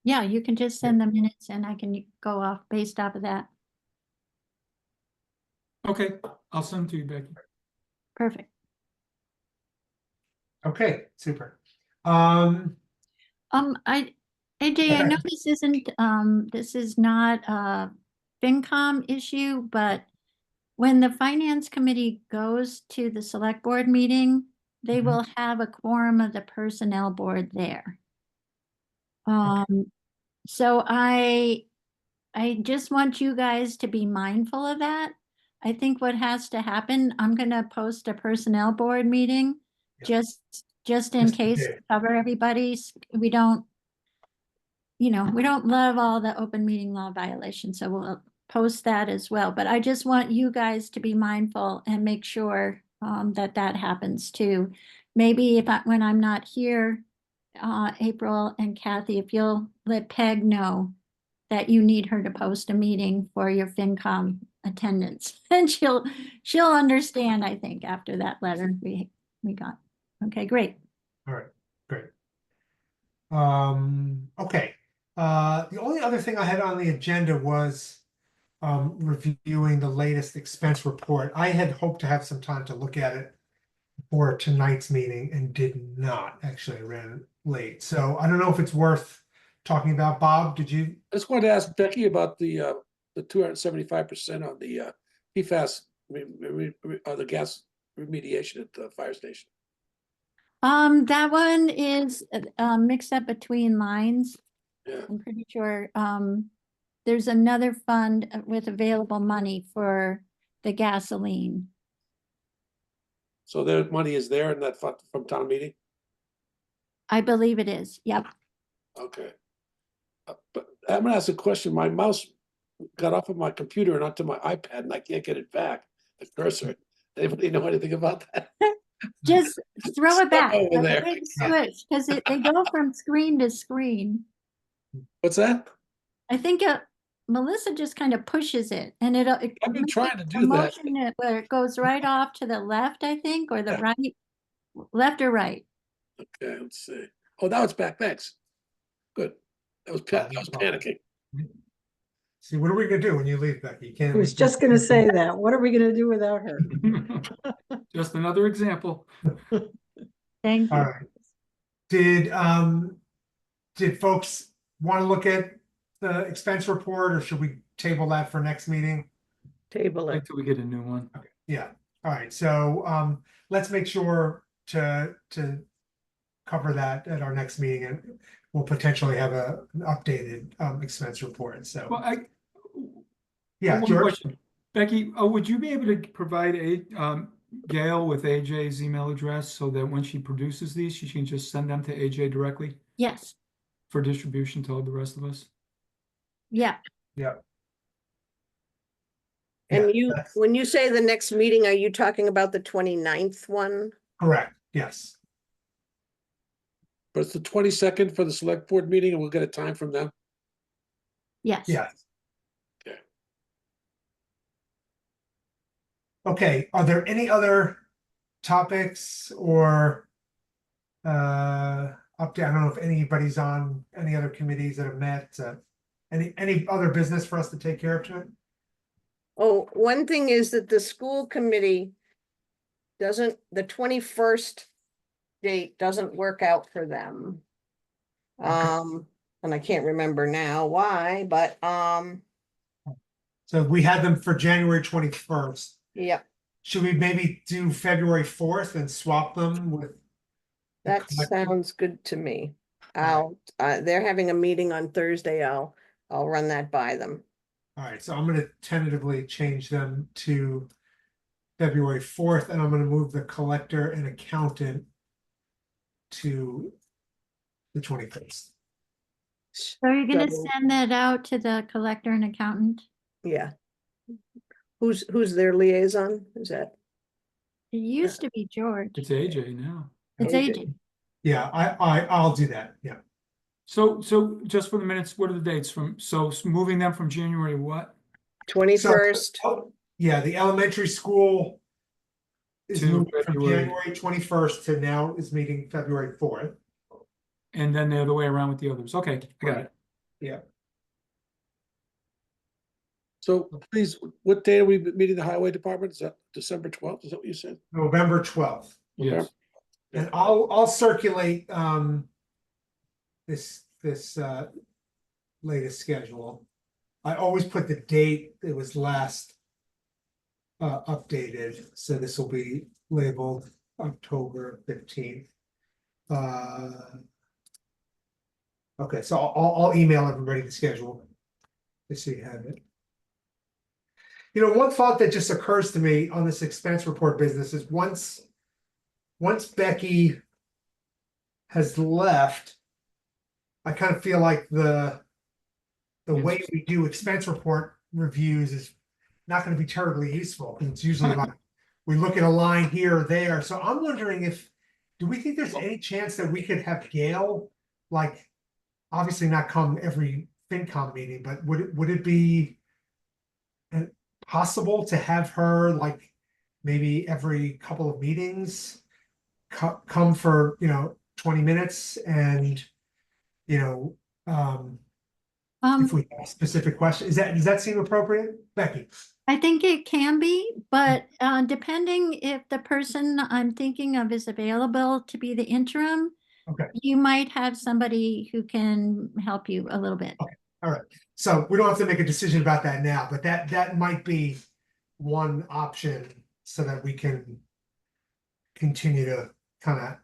Yeah, you can just send the minutes and I can go off based off of that.
Okay, I'll send them to you, Becky.
Perfect.
Okay, super.
AJ, I know this is not a FinCom issue, but when the finance committee goes to the select board meeting, they
Mhm.
will have a quorum of the personnel board there. So I just want you guys to be mindful of that. I think what has to happen, I'm gonna post a personnel board meeting,
Yeah.
just in
Just in
case,
case.
to cover everybody's, we don't love all the open meeting law violations, so we'll post that as well. But I just want you guys to be mindful and make sure that happens too. Maybe when I'm not here, April and Kathy, if you'll let Peg know that you need her to post a meeting for your FinCom attendance, and she'll understand, I think, after that letter we got. Okay, great.
All right, great. Okay. The only other thing I had on the agenda was reviewing the latest expense report. I had hoped to have some time to look at it for tonight's meeting and did not. Actually, I ran late. So I don't know if it's worth talking about. Bob, did you?
I just wanted to ask Becky about the 275% on the PFAS, the gas remediation at the fire station.
That one is mixed up between lines.
Yeah.
I'm pretty sure there's another fund with available money for the gasoline.
So their money is there in that fund from town meeting?
I believe it is. Yep.
Okay. But I'm gonna ask a question. My mouse got off of my computer and onto my iPad and I can't get it back. The cursor. Anybody know anything about that?
Just throw it back.
over
Like a
there.
big switch, because they go from screen to screen.
What's that?
I think Melissa just kind of pushes it, and it
I've been
makes
trying to
a
do that.
motion where it goes right off to the left, I think, or the
Yeah.
right, left or right.
Okay, let's see. Oh, now it's back. Thanks. Good. I was panicking.
See, what are we gonna do when you leave, Becky? You can't.
I was just gonna say that. What are we gonna do without her?
Just another example.
Thank
All
you.
right. Did folks want to look at the expense report, or should we table that for next meeting?
Table it.
Until we get a new one.
Okay, yeah. All right. So let's make sure to cover that at our next meeting, and we'll potentially have an updated expense report. So
Well,
yeah,
one
George.
question. Becky, would you be able to provide Gail with AJ's email address so that when she produces these, she can just send them to AJ directly
Yes.
for distribution to all the rest of us?
Yeah.
Yeah.
And
Yeah,
when you say the next meeting, are you talking about the 29th one?
correct. Yes.
But it's the 22nd for the select board meeting and we'll get a time from them.
Yes.
Yes.
Okay.
Okay. Are there any other topics or update? I don't know if anybody's on any other committees that have met. Any other business for us to take care of tonight?
Oh, one thing is that the school committee the 21st date doesn't work out for them. And I can't remember now why, but
So we had them for January 21st.
yeah,
Should we maybe do February 4th and swap them with? the
that
collective?
sounds good to me.
All
They're having a meeting on Thursday. I'll run that by them.
All right, so I'm gonna tentatively change them to February 4th, and I'm gonna move the collector and accountant to the 21st.
So you're gonna
So,
send that out to the collector and accountant?
yeah. Who's their liaison? Is that?
It used to be George.
It's AJ now.
It's
AJ.
AJ.
Yeah, I'll do that. Yeah.
So just for the minutes, what are the dates so moving them from January what?
21st,
Yeah, the elementary school is
To
moving from
February.
January 21st to now is meeting February 4th.
And then the other way around with the others. Okay, I got it.
Yeah.
So please, what day are we meeting the highway department? Is that December 12th? Is that what you said?
November 12th.
Yes.
And I'll circulate this latest schedule. I always put the date it was last updated, so this will be labeled October 15th. Okay, so I'll email everybody the schedule to see you have it. You know, one thought that just occurs to me on this expense report business is once Becky has left, I kind of feel like the way we do expense report reviews is not going to be terribly useful. It's usually like we look at a line here or there. So I'm wondering do we think there's any chance that we could have Gail, like, obviously not come every FinCom meeting, but would it be possible to have her, like, maybe every couple of meetings come for 20 minutes and if we have a specific question, does that seem appropriate, Becky?
I think it can be, but depending if the person I'm thinking of is available to be the interim,
Okay.
you might have somebody who can help you a little bit.
Okay. All right. So we don't have to make a decision about that now, but that might be one option so that we can continue to kind of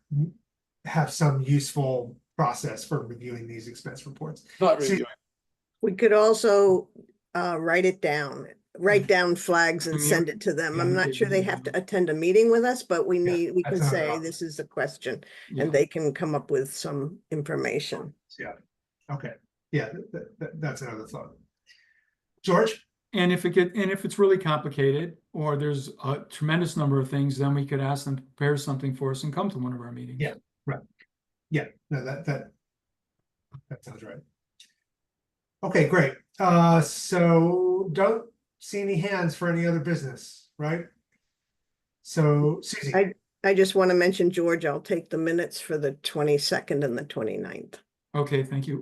have some useful process for reviewing these expense reports.
Not
See-
reviewing.
we could also write down flags and
Yeah.
send it to them. I'm
Yeah,
not sure they have to attend a meeting with us, but we can
that's not a
say
problem.
this is the question
Yeah.
and they can come up with some information.
Yeah. Okay. Yeah, that's another thought. George?
And if it's really complicated or there's a tremendous number of things, then we could ask them to prepare something for us and come to one of our meetings.
Yeah. Right. Yeah, no, that sounds right. Okay, great. So don't see any hands for any other business, right? So Susie,
I just want to mention, George, I'll take the minutes for the 22nd and the 29th.
Okay, thank you.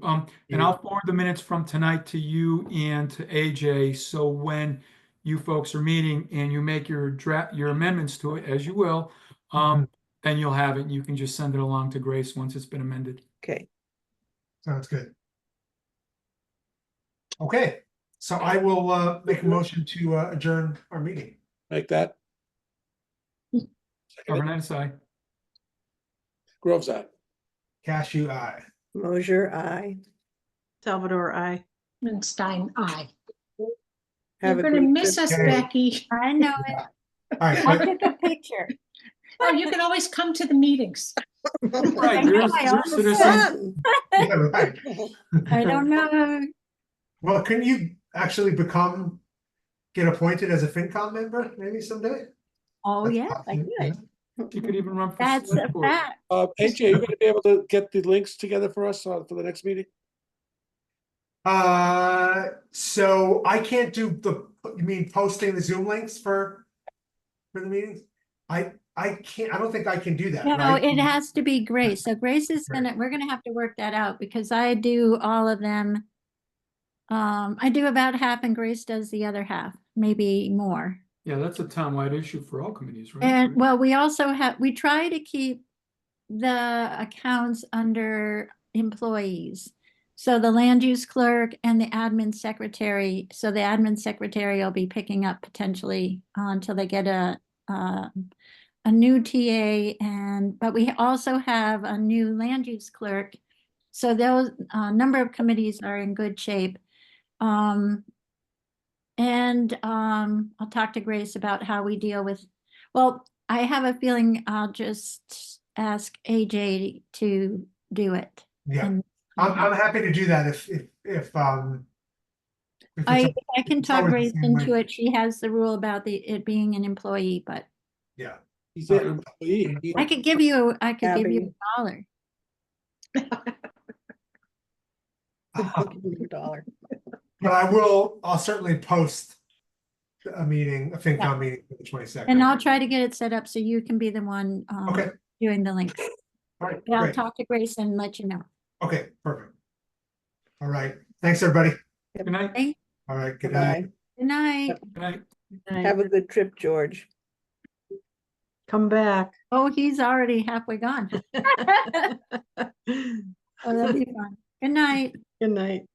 And I'll forward the minutes from tonight to you and to AJ. So when you folks are meeting and you make your amendments to it, as you will, then you'll have it and you can just send it along to Grace once it's been amended.
Okay.
sounds good. Okay, so I will make a motion to adjourn our meeting.
Make that.
Governance side.
Grove's eye.
Cashew, aye.
Mosier, aye.
Salvador, I.
And Stein, aye.
Have
You're
a
gonna
great
miss
trip.
us,
Okay.
Becky.
I know it.
All right,
I
but
took a picture.
Oh, you can always come to the meetings.
Right,
I
you're
know,
a
I also
citizen.
Fun.
yeah, right.
I don't know.
Well, couldn't you actually get appointed as a FinCom member maybe someday?
Oh,
That's
yeah, I
possible,
could.
You could even run for
That's
select
a
board.
fact.
AJ, you're gonna be able to get the links together for us for the next meeting?
So I can't do you mean posting the Zoom links for the meetings? I can't, I don't think I can do that,
No,
right?
it has to be Grace. So Grace is
Right.
we're gonna have to work that out because I do all of them. I do about half and Grace does the other half, maybe more.
Yeah, that's a townwide issue for all committees, right?
And well, we also we try to keep the accounts under employees. So the land use clerk and the admin secretary. So the admin secretary will be picking up potentially until they get a new TA but we also have a new land use clerk. So those number of committees are in good shape. I'll talk to Grace about how we deal with, well, I have a feeling I'll just ask AJ to do it.
Yeah,
And
I'm happy to do that if it's
I
a-
can
it's
talk
always the
Grace
same
into
way.
it. She has the rule about it being an employee, but
Yeah.
He's an employee.
I could give you
Abby.
$1.
$1.
But I'll certainly post a meeting, a FinCom meeting for the 22nd.
And I'll try to get it set up so you can be the one
Okay,
doing the links.
all right,
But I'll
great.
talk to Grace and let you know.
Okay, perfect. All right, thanks, everybody.
Good night.
Thank-
All right, good night.
Bye.
Good night.
Good night.
Have a good trip, George.
Come back.
Oh, he's already halfway gone. Oh, that'd be fun. Good night.
Good night.